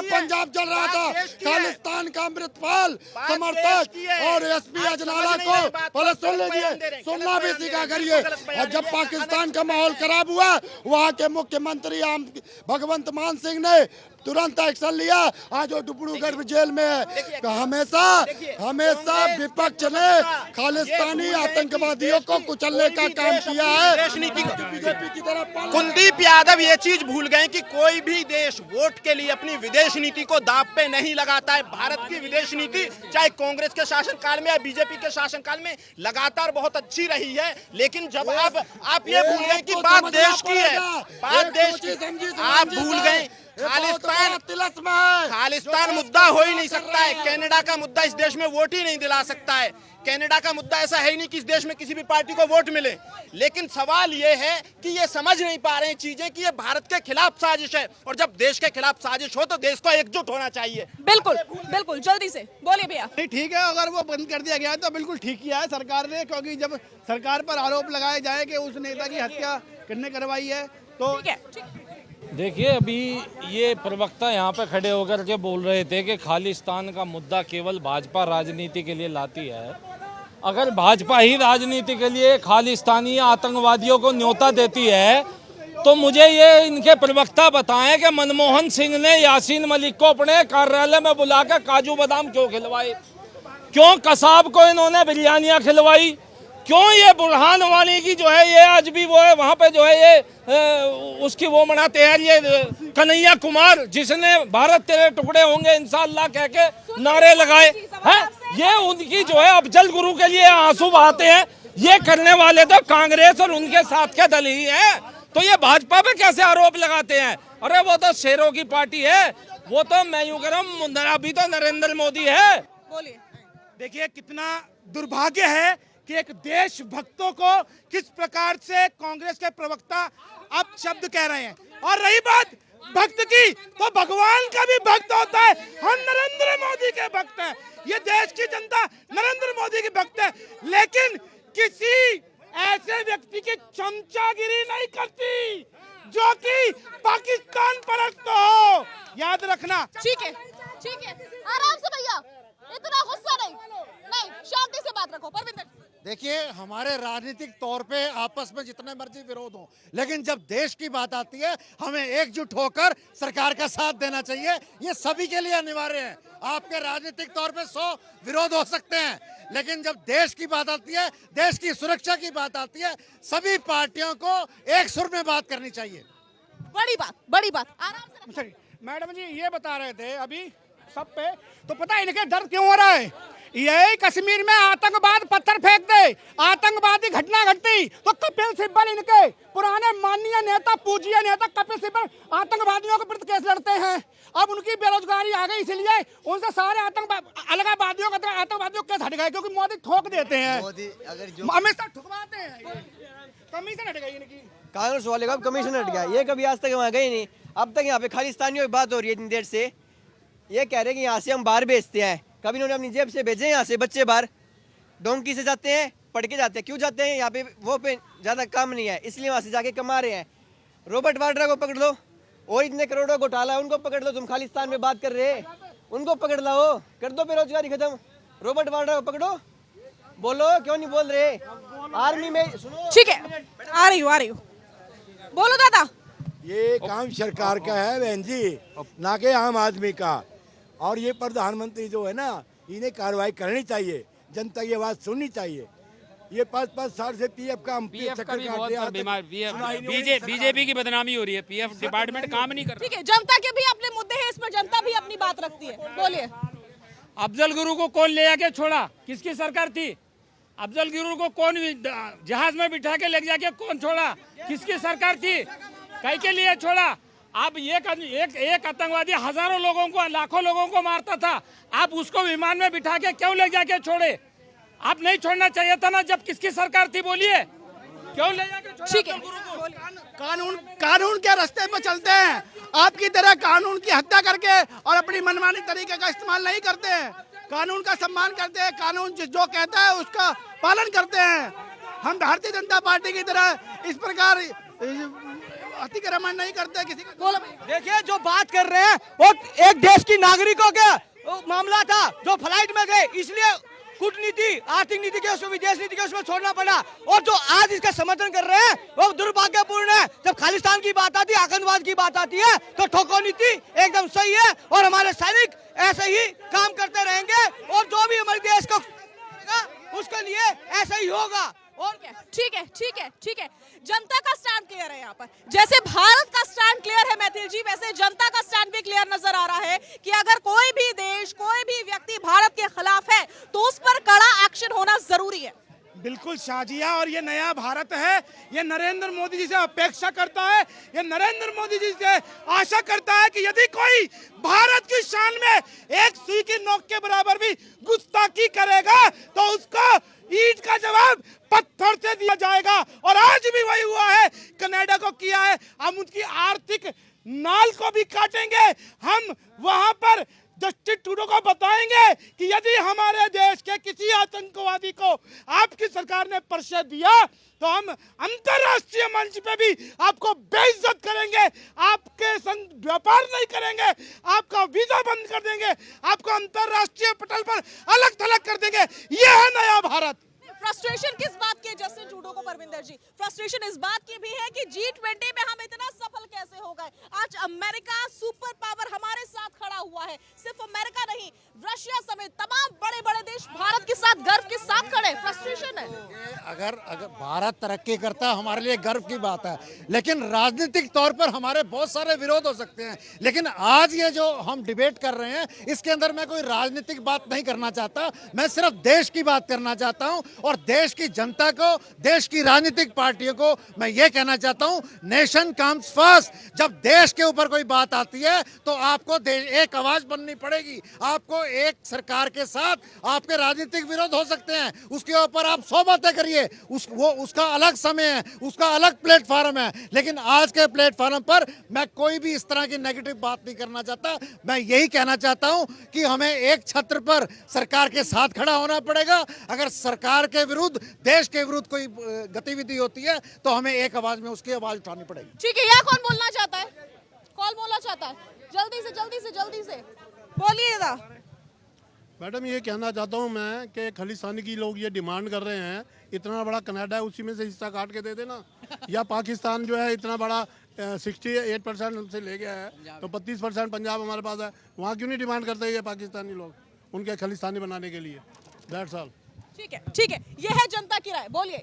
पंजाब चल रहा था, खालिस्तान का अमृतपाल समर्थक और एसपी अजनाला को पहले सुन लीजिए, सुनना भी सीखा करिए। और जब पाकिस्तान का माहौल खराब हुआ, वहाँ के मुख्यमंत्री भगवंत मान सिंह ने तुरंत एक्शन लिया। आज वो डिब्रूगढ़ जेल में है। तो हमेशा विपक्ष ने खालिस्तानी आतंकवादियों को कुचलने का काम किया है। बीजेपी की तरफ कुलदीप यादव ये चीज भूल गए कि कोई भी देश वोट के लिए अपनी विदेश नीति को दांव पे नहीं लगाता है। भारत की विदेश नीति चाहे कांग्रेस के शासनकाल में या बीजेपी के शासनकाल में लगातार बहुत अच्छी रही है। लेकिन जब आप ये भूल गए कि बात देश की है, बात देश की, आप भूल गए खालिस्तान मुद्दा हो ही नहीं सकता है। कनाडा का मुद्दा इस देश में वोट ही नहीं दिला सकता है। कनाडा का मुद्दा ऐसा है ही नहीं कि इस देश में किसी भी पार्टी को वोट मिले। लेकिन सवाल ये है कि ये समझ नहीं पा रहे हैं चीजें कि ये भारत के खिलाफ साजिश है, और जब देश के खिलाफ साजिश हो तो देश को एकजुट होना चाहिए। बिल्कुल बिल्कुल, जल्दी से बोलिए भैया। नहीं, ठीक है, अगर वो बंद कर दिया गया है तो बिल्कुल ठीक किया है सरकार ने, क्योंकि जब सरकार पर आरोप लगाए जाए कि उस नेता की हत्या किसने करवाई है तो ठीक है। देखिए, अभी ये प्रवक्ता यहाँ पे खड़े होकर के बोल रहे थे कि खालिस्तान का मुद्दा केवल भाजपा राजनीति के लिए लाती है। अगर भाजपा ही राजनीति के लिए खालिस्तानी आतंकवादियों को न्योता देती है तो मुझे ये इनके प्रवक्ता बताएं कि मनमोहन सिंह ने यासीन मलिक को अपने कार्यालय में बुलाकर काजू बादाम क्यों खिलवाए? क्यों कसाब को इन्होंने बिरयानियाँ खिलवाई? क्यों ये बुरहान वानी की जो है ये आज भी वो है वहाँ पे जो है ये उसकी वो मनाते हैं, ये कन्हैया कुमार जिसने भारत तेरे टुकड़े होंगे इंशाअल्लाह कह के नारे लगाए हैं, ये उनकी जो है अफजल गुरु के लिए आंसू बहाते हैं। ये करने वाले तो कांग्रेस और उनके साथ के दल ही है। तो ये भाजपा पे कैसे आरोप लगाते हैं? अरे वो तो शेरों की पार्टी है, वो तो मैं यूं कह रहा हूँ अभी तो नरेंद्र मोदी है। बोलिए। देखिए कितना दुर्भाग्य है कि एक देशभक्तों को किस प्रकार से कांग्रेस के प्रवक्ता अब शब्द कह रहे हैं। और रही बात भक्त की, तो भगवान का भी भक्त होता है। हम नरेंद्र मोदी के भक्त हैं, ये देश की जनता नरेंद्र मोदी की भक्त है। लेकिन किसी ऐसे व्यक्ति की चमचागिरी नहीं करती जो कि पाकिस्तान परस्त हो, याद रखना। ठीक है, आराम से भैया, इतना गुस्सा नहीं, शांति से बात रखो। परविंदर, देखिए, हमारे राजनीतिक तौर पे आपस में जितने मर्जी विरोध हो, लेकिन जब देश की बात आती है हमें एकजुट होकर सरकार का साथ देना चाहिए। ये सभी के लिए अनिवार्य है। आपके राजनीतिक तौर पे 100 विरोध हो सकते हैं, लेकिन जब देश की बात आती है, देश की सुरक्षा की बात आती है, सभी पार्टियों को एक सुर में बात करनी चाहिए। बड़ी बात आराम से। मैडम जी ये बता रहे थे अभी सब पे, तो पता है इनके दर्द क्यों हो रहा है? यही कश्मीर में आतंकवाद पत्थर फेंक दे, आतंकवादी घटना घटती तो कपिल सिब्बल, इनके पुराने माननीय नेता पूज्य नेता कपिल सिब्बल आतंकवादियों के प्रति केस लड़ते हैं। अब उनकी बेरोजगारी आ गई, इसलिए उनसे सारे आतंकवादियों के केस हट गए, क्योंकि मोदी ठोक देते हैं, हमेशा ठुकवाते हैं। कमीशन हट गई इनकी, कांग्रेस वाले का कमीशन हट गया। ये कभी आज तक वहाँ गई नहीं। अब तक यहाँ पे खालिस्तानियों की बात हो रही है इतनी देर से। ये कह रहे हैं कि यहाँ से हम बाहर भेजते हैं। कभी इन्होंने अपनी जेब से भेजे यहाँ से बच्चे बाहर? डोंकी से जाते हैं, पढ़ के जाते हैं। क्यों जाते हैं? यहाँ पे वो पे ज़्यादा काम नहीं है, इसलिए वहाँ से जाके कमा रहे हैं। रॉबर्ट वाड्रा को पकड़ लो, और इतने करोड़ों घोटाला है, उनको पकड़ लो। तुम खालिस्तान में बात कर रहे हैं, उनको पकड़ लो, कर दो बेरोजगारी खत्म। रॉबर्ट वाड्रा को पकड़ो, बोलो क्यों नहीं बोल रहे? आर्मी में ठीक है, आ रही हूँ। बोलो दादा। ये काम सरकार का है बहन जी, ना कि आम आदमी का। और ये प्रधानमंत्री जो है ना, इन्हें कार्रवाई करनी चाहिए, जनता की आवाज सुननी चाहिए। ये 5-5 साल से पीएफ का बीजेपी की बदनामी हो रही है। पीएफ डिपार्टमेंट काम नहीं कर रहा। ठीक है, जनता के भी अपने मुद्दे हैं, इस पर जनता भी अपनी बात रखती है। बोलिए। अफजल गुरु को कौन ले आके छोड़ा? किसकी सरकार थी? अफजल गुरु को कौन जहाज में बिठा के ले जाके कौन छोड़ा? किसकी सरकार थी? कई के लिए छोड़ा? आप एक आतंकवादी हजारों लोगों को, लाखों लोगों को मारता था, आप उसको विमान में बिठा के क्यों ले जाके छोड़े? आप नहीं छोड़ना चाहिए था ना, जब किसकी सरकार थी? बोलिए, क्यों ले जाके छोड़ा? ठीक है, कानून के रास्ते पे चलते हैं। आपकी तरह कानून की हत्या करके और अपनी मनमानी तरीके का इस्तेमाल नहीं करते हैं। कानून का सम्मान करते हैं, कानून जो कहता है उसका पालन करते हैं। हम भारतीय जनता पार्टी की तरह इस प्रकार अतिक्रमण नहीं करते किसी का। बोलो देखिए जो बात कर रहे हैं वो एक देश की नागरिकों का मामला था जो फ्लाइट में गए, इसलिए कूटनीति, आर्थिक नीति के उसमें, विदेश नीति के उसमें छोड़ना पड़ा। और जो आज इसका समर्थन कर रहे हैं वो दुर्भाग्यपूर्ण है। जब खालिस्तान की बात आती है, आतंकवाद की बात आती है, तो ठोको नीति एकदम सही है और हमारे सैनिक ऐसे ही काम करते रहेंगे और जो भी हमारे देश को उसके लिए ऐसा ही होगा। और क्या, ठीक है ठीक है ठीक है, जनता का स्टैंड क्लियर है यहाँ पर। जैसे भारत का स्टैंड क्लियर है मैथिल जी, वैसे जनता का स्टैंड भी क्लियर नजर आ रहा है कि अगर कोई भी देश, कोई भी व्यक्ति भारत के खिलाफ है तो उस पर कड़ा एक्शन होना जरूरी है। बिल्कुल शाजिया, और ये नया भारत है, ये नरेंद्र मोदी जी से अपेक्षा करता है, ये नरेंद्र मोदी जी से आशा करता है कि यदि कोई भारत की शान में एक सुई की नोक के बराबर भी गुस्ताखी करेगा तो उसको ईंट का जवाब पत्थर से दिया जाएगा। और आज भी वही हुआ है, कनाडा को किया है। हम उनकी आर्थिक नाल को भी काटेंगे। हम वहां पर जस्टिस ट्रूडो को बताएंगे कि यदि हमारे देश के किसी आतंकवादी को आपकी सरकार ने परिचय दिया तो हम अंतरराष्ट्रीय मंच पे भी आपको बेइज्जत करेंगे, आपके संग व्यापार नहीं करेंगे, आपका वीजा बंद कर देंगे, आपको अंतरराष्ट्रीय पटल पर अलग थलग कर देंगे। ये है नया भारत। फ्रस्ट्रेशन किस बात की है जस्टिन ट्रूडो को परविंदर जी? फ्रस्ट्रेशन इस बात की भी है कि G20 में हम इतना सफल कैसे हो गए। आज अमेरिका सुपर पावर हमारे साथ खड़ा हुआ है। सिर्फ अमेरिका नहीं, रशिया समेत तमाम बड़े बड़े देश भारत के साथ गर्व के साथ खड़े। फ्रस्ट्रेशन है। अगर भारत तरक्की करता है हमारे लिए गर्व की बात है, लेकिन राजनीतिक तौर पर हमारे बहुत सारे विरोध हो सकते हैं। लेकिन आज ये जो हम डिबेट कर रहे हैं इसके अंदर मैं कोई राजनीतिक बात नहीं करना चाहता, मैं सिर्फ देश की बात करना चाहता हूं और देश की जनता को, देश की राजनीतिक पार्टियों को मैं ये कहना चाहता हूं, नेशन कम्स फर्स्ट। जब देश के ऊपर कोई बात आती है तो आपको एक आवाज बननी पड़ेगी। आपको एक सरकार के साथ आपके राजनीतिक विरोध हो सकते हैं, उसके ऊपर आप 100 बातें करिए, उसका अलग समय है, उसका अलग प्लेटफॉर्म है। लेकिन आज के प्लेटफॉर्म पर मैं कोई भी इस तरह की नेगेटिव बात नहीं करना चाहता। मैं यही कहना चाहता हूं कि हमें एक छत्र पर सरकार के साथ खड़ा होना पड़ेगा। अगर सरकार के विरुद्ध, देश के विरुद्ध कोई गतिविधि होती है तो हमें एक आवाज में उसकी आवाज उठानी पड़ेगी। ठीक है, यह कौन बोलना चाहता है? कौन बोलना चाहता है? जल्दी से जल्दी से जल्दी से बोलिएगा। मैडम ये कहना चाहता हूँ मैं कि खालिस्तानी की लोग ये डिमांड कर रहे हैं, इतना बड़ा कनाडा है उसी में से हिस्सा काट के दे देना, या पाकिस्तान जो है इतना बड़ा 68% से ले गया है तो 32% पंजाब हमारे पास है, वहाँ क्यों नहीं डिमांड करते ये पाकिस्तानी लोग उनके खालिस्तानी बनाने के लिए? That's all. ठीक है ठीक है, यह है जनता की राय। बोलिए।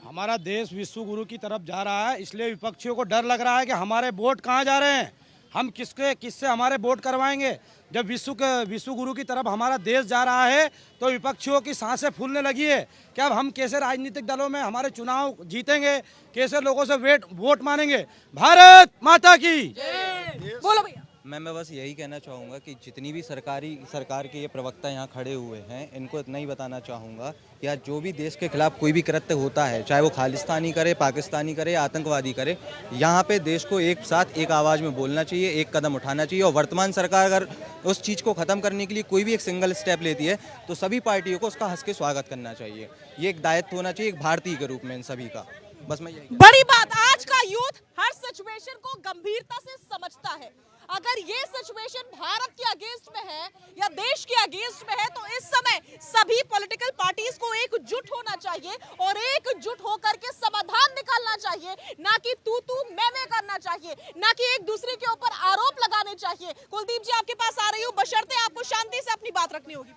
हमारा देश विश्व गुरु की तरफ जा रहा है, इसलिए विपक्षियों को डर लग रहा है कि हमारे वोट कहाँ जा रहे हैं, हम किससे हमारे वोट करवाएंगे। जब विश्व गुरु की तरफ हमारा देश जा रहा है तो विपक्षियों की सांसें फूलने लगी है कि अब हम कैसे राजनीतिक दलों में हमारे चुनाव जीतेंगे, कैसे लोगों से वोट मांगेंगे। भारत माता की। बोलो भैया। मैं बस यही कहना चाहूँगा कि जितनी भी सरकार के ये प्रवक्ता यहाँ खड़े हुए हैं, इनको इतना ही बताना चाहूँगा कि आज जो भी देश के खिलाफ कोई भी कृत्य होता है, चाहे वो खालिस्तानी करे, पाकिस्तानी करे, आतंकवादी करे, यहाँ पे देश को एक साथ एक आवाज़ में बोलना चाहिए, एक कदम उठाना चाहिए। और वर्तमान सरकार अगर उस चीज़ को ख़त्म करने के लिए कोई भी एक सिंगल स्टेप लेती है तो सभी पार्टियों को उसका हंस के स्वागत करना चाहिए। ये एक दायित्व होना चाहिए एक भारतीय के रूप में इन सभी का। बस मैं यही। बड़ी बात, आज का यूथ हर सिचुएशन को गंभीरता से समझता है। अगर ये सिचुएशन भारत के अगेंस्ट में है या देश के अगेंस्ट में है तो इस समय सभी पॉलिटिकल पार्टीज को एकजुट होना चाहिए और एकजुट होकर के समाधान निकालना चाहिए, ना कि तू मैं करना चाहिए, ना कि एक दूसरे के ऊपर आरोप लगाने चाहिए। कुलदीप जी आपके पास आ रही हूँ, बशर्ते आपको शांति से अपनी बात रखनी होगी।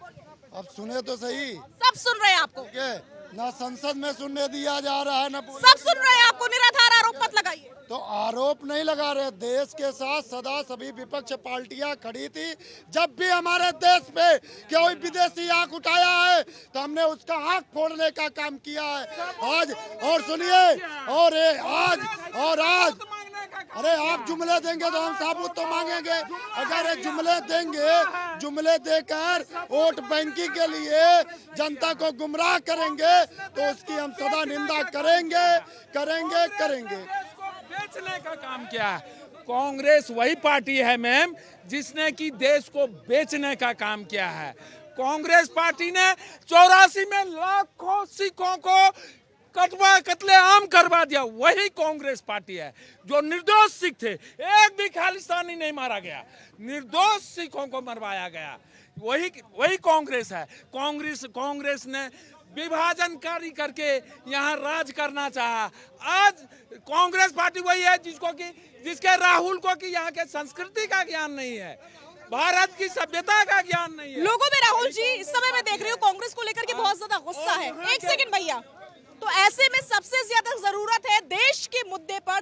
अब सुने तो सही, सब सुन रहे हैं आपको। ना संसद में सुनने दिया जा रहा है, ना सब सुन रहे हैं आपको। निराधार आरोप मत लगाइए। तो आरोप नहीं लगा रहे, देश के साथ सदा सभी विपक्ष पार्टियां खड़ी थी। जब भी हमारे देश पे कोई विदेशी आंख उठाया है तो हमने उसका आंख फोड़ने का काम किया है। आज और सुनिए, और आज अरे आप जुमले देंगे तो हम साबुत तो मांगेंगे। अगर जुमले देकर वोट बैंकिंग के लिए जनता को गुमराह करेंगे तो उसकी हम सदा निंदा करेंगे। बेचने का काम किया है कांग्रेस। वही पार्टी है मैम जिसने कि देश को बेचने का काम किया है। कांग्रेस पार्टी ने 84 में लाखों सिखों को कत्लेआम करवा दिया, वही कांग्रेस पार्टी है। जो निर्दोष सिख थे, एक भी खालिस्तानी नहीं मारा गया, निर्दोष सिखों को मरवाया गया, वही कांग्रेस है। कांग्रेस ने विभाजनकारी करके यहाँ राज करना चाहा। आज कांग्रेस पार्टी वही है जिसके राहुल को कि यहाँ के संस्कृति का ज्ञान नहीं है, भारत की सभ्यता का ज्ञान नहीं है। लोगों में राहुल जी इस समय मैं देख रही हूँ कांग्रेस को लेकर के बहुत ज्यादा गुस्सा है। एक सेकंड भैया, तो ऐसे में सबसे ज्यादा जरूरत है देश के मुद्दे पर,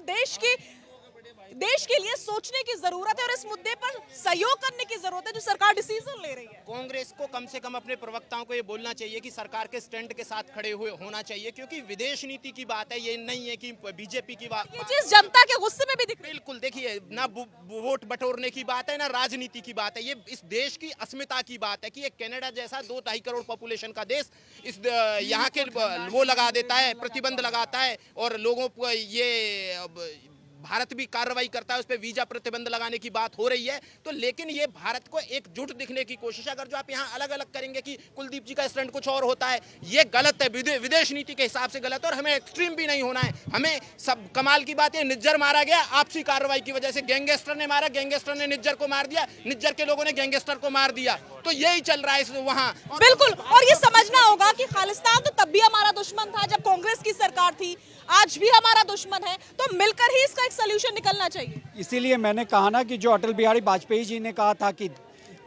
देश के लिए सोचने की जरूरत है और इस मुद्दे पर सहयोग करने की जरूरत है जो सरकार डिसीजन ले रही है। कांग्रेस को कम से कम अपने प्रवक्ताओं को ये बोलना चाहिए कि सरकार के स्टैंड के साथ खड़े हुए होना चाहिए, क्योंकि विदेश नीति की बात है, ये नहीं है कि बीजेपी की बात। ये चीज जनता के गुस्से में भी दिख रही है। बिल्कुल, देखिए ना वोट बटोरने की बात है ना राजनीति की बात है, ये इस देश की अस्मिता की बात है कि ये कनाडा जैसा 2-2.5 करोड़ पॉपुलेशन का देश इस यहाँ के वो लगा देता है, प्रतिबंध लगाता है और लोगों को ये भारत भी कार्रवाई करता है, उस पर वीजा प्रतिबंध लगाने की बात हो रही है। तो लेकिन ये भारत को एकजुट दिखने की कोशिश, अगर जो आप यहाँ अलग अलग करेंगे कि कुलदीप जी का स्टैंड कुछ और होता है, ये गलत है, विदेश नीति के हिसाब से गलत है और हमें एक्सट्रीम भी नहीं होना है। हमें सब कमाल की बात है, निज्जर मारा गया आपसी कार्रवाई की वजह से, गैंगस्टर ने मारा, गैंगस्टर ने निज्जर को मार दिया, निज्जर के लोगों ने गैंगस्टर को मार दिया, तो यही चल रहा है वहाँ। बिल्कुल, और ये समझना होगा कि खालिस्तान तो तब भी हमारा दुश्मन था जब कांग्रेस की सरकार थी, आज भी हमारा दुश्मन है, तो मिलकर ही इसका एक सलूशन निकलना चाहिए। इसीलिए मैंने कहा ना कि जो अटल बिहारी वाजपेयी जी ने कहा था कि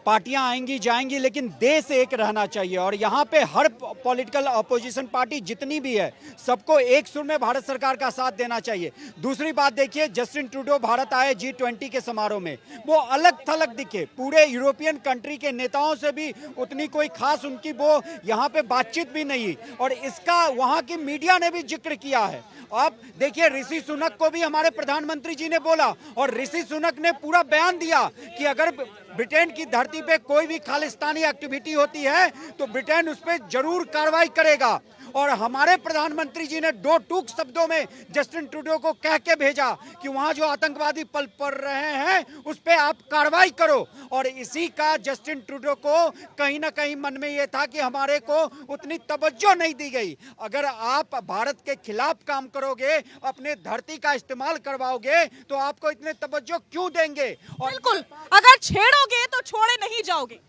पार्टियां आएंगी जाएंगी लेकिन देश एक रहना चाहिए, और यहाँ पे हर पॉलिटिकल अपोजिशन पार्टी जितनी भी है सबको एक सुर में भारत सरकार का साथ देना चाहिए। दूसरी बात देखिए, जस्टिन ट्रूडो भारत आए G20 के समारोह में, वो अलग थलग दिखे, पूरे यूरोपियन कंट्री के नेताओं से भी उतनी कोई खास उनकी वो यहाँ पे बातचीत भी नहीं, और इसका वहाँ की मीडिया ने भी जिक्र किया है। आप देखिए, ऋषि सुनक को भी हमारे प्रधानमंत्री जी ने बोला और ऋषि सुनक ने पूरा बयान दिया कि अगर ब्रिटेन की धरती पे कोई भी खालिस्तानी एक्टिविटी होती है तो ब्रिटेन उस पर जरूर कार्रवाई करेगा। और हमारे प्रधानमंत्री जी ने 2 टूक शब्दों में जस्टिन ट्रूडो को कह के भेजा कि वहां जो आतंकवादी पल पड़ रहे हैं उस पे आप कार्रवाई करो, और इसी का जस्टिन ट्रूडो को कहीं ना कहीं मन में ये था कि हमारे को उतनी तवज्जो नहीं दी गई। अगर आप भारत के खिलाफ काम करोगे, अपने धरती का इस्तेमाल करवाओगे, तो आपको इतने तवज्जो क्यों देंगे? और बिल्कुल, अगर छेड़ोगे तो छोड़े नहीं जाओगे।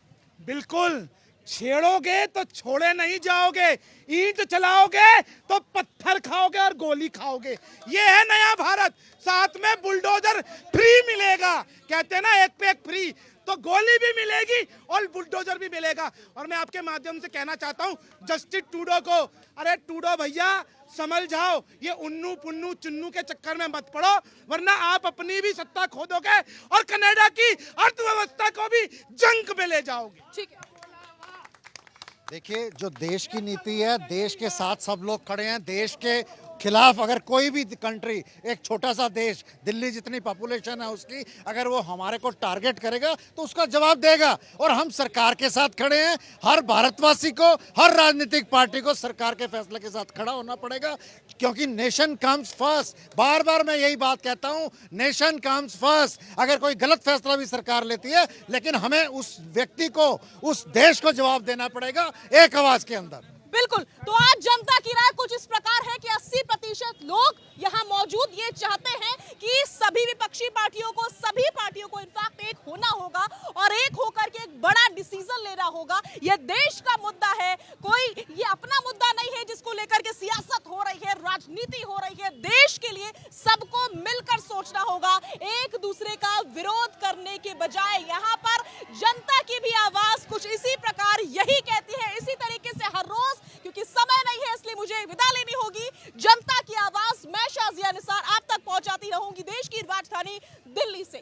बिल्कुल, छेड़ोगे तो छोड़े नहीं जाओगे, ईंट चलाओगे तो पत्थर खाओगे और गोली खाओगे। ये है नया भारत, साथ में बुलडोजर फ्री मिलेगा। कहते हैं ना, एक पे एक फ्री, तो गोली भी मिलेगी और बुलडोजर भी मिलेगा। और मैं आपके माध्यम से कहना चाहता हूँ जस्टिन ट्रूडो को, अरे ट्रूडो भैया समझ जाओ, ये उन्नू पुन्नू चुन्नू के चक्कर में मत पड़ो, वरना आप अपनी भी सत्ता खो दोगे और कनाडा की अर्थव्यवस्था को भी जंग में ले जाओगे। ठीक है, देखिए, जो देश की नीति है, देश के साथ सब लोग खड़े हैं। देश के खिलाफ अगर कोई भी कंट्री, एक छोटा सा देश, दिल्ली जितनी पॉपुलेशन है उसकी, अगर वो हमारे को टारगेट करेगा तो उसका जवाब देगा। और हम सरकार के साथ खड़े हैं। हर भारतवासी को, हर राजनीतिक पार्टी को सरकार के फैसले के साथ खड़ा होना पड़ेगा, क्योंकि नेशन कम्स फर्स्ट। बार बार मैं यही बात कहता हूं, नेशन कम्स फर्स्ट। अगर कोई गलत फैसला भी सरकार लेती है, लेकिन हमें उस व्यक्ति को, उस देश को जवाब देना पड़ेगा एक आवाज के अंदर। बिल्कुल, तो आज जनता की राय कुछ इस प्रकार है कि 80% लोग यहाँ मौजूद ये चाहते हैं कि सभी विपक्षी पार्टियों को, सभी पार्टियों को इनफैक्ट एक होना होगा और एक होकर के एक बड़ा डिसीजन लेना होगा। ये देश का मुद्दा है, कोई ये अपना मुद्दा नहीं है जिसको लेकर के सियासत हो रही है, राजनीति हो रही है। देश के लिए सबको मिलकर सोचना होगा, एक दूसरे का विरोध करने के बजाय। यहाँ पर जनता की भी आवाज कुछ इसी प्रकार यही कहती है, इसी तरीके से हर रोज, क्योंकि समय नहीं है इसलिए मुझे विदा लेनी होगी। जनता की आवाज मैं शाजिया निसार आप तक पहुंचाती रहूंगी देश की राजधानी दिल्ली से।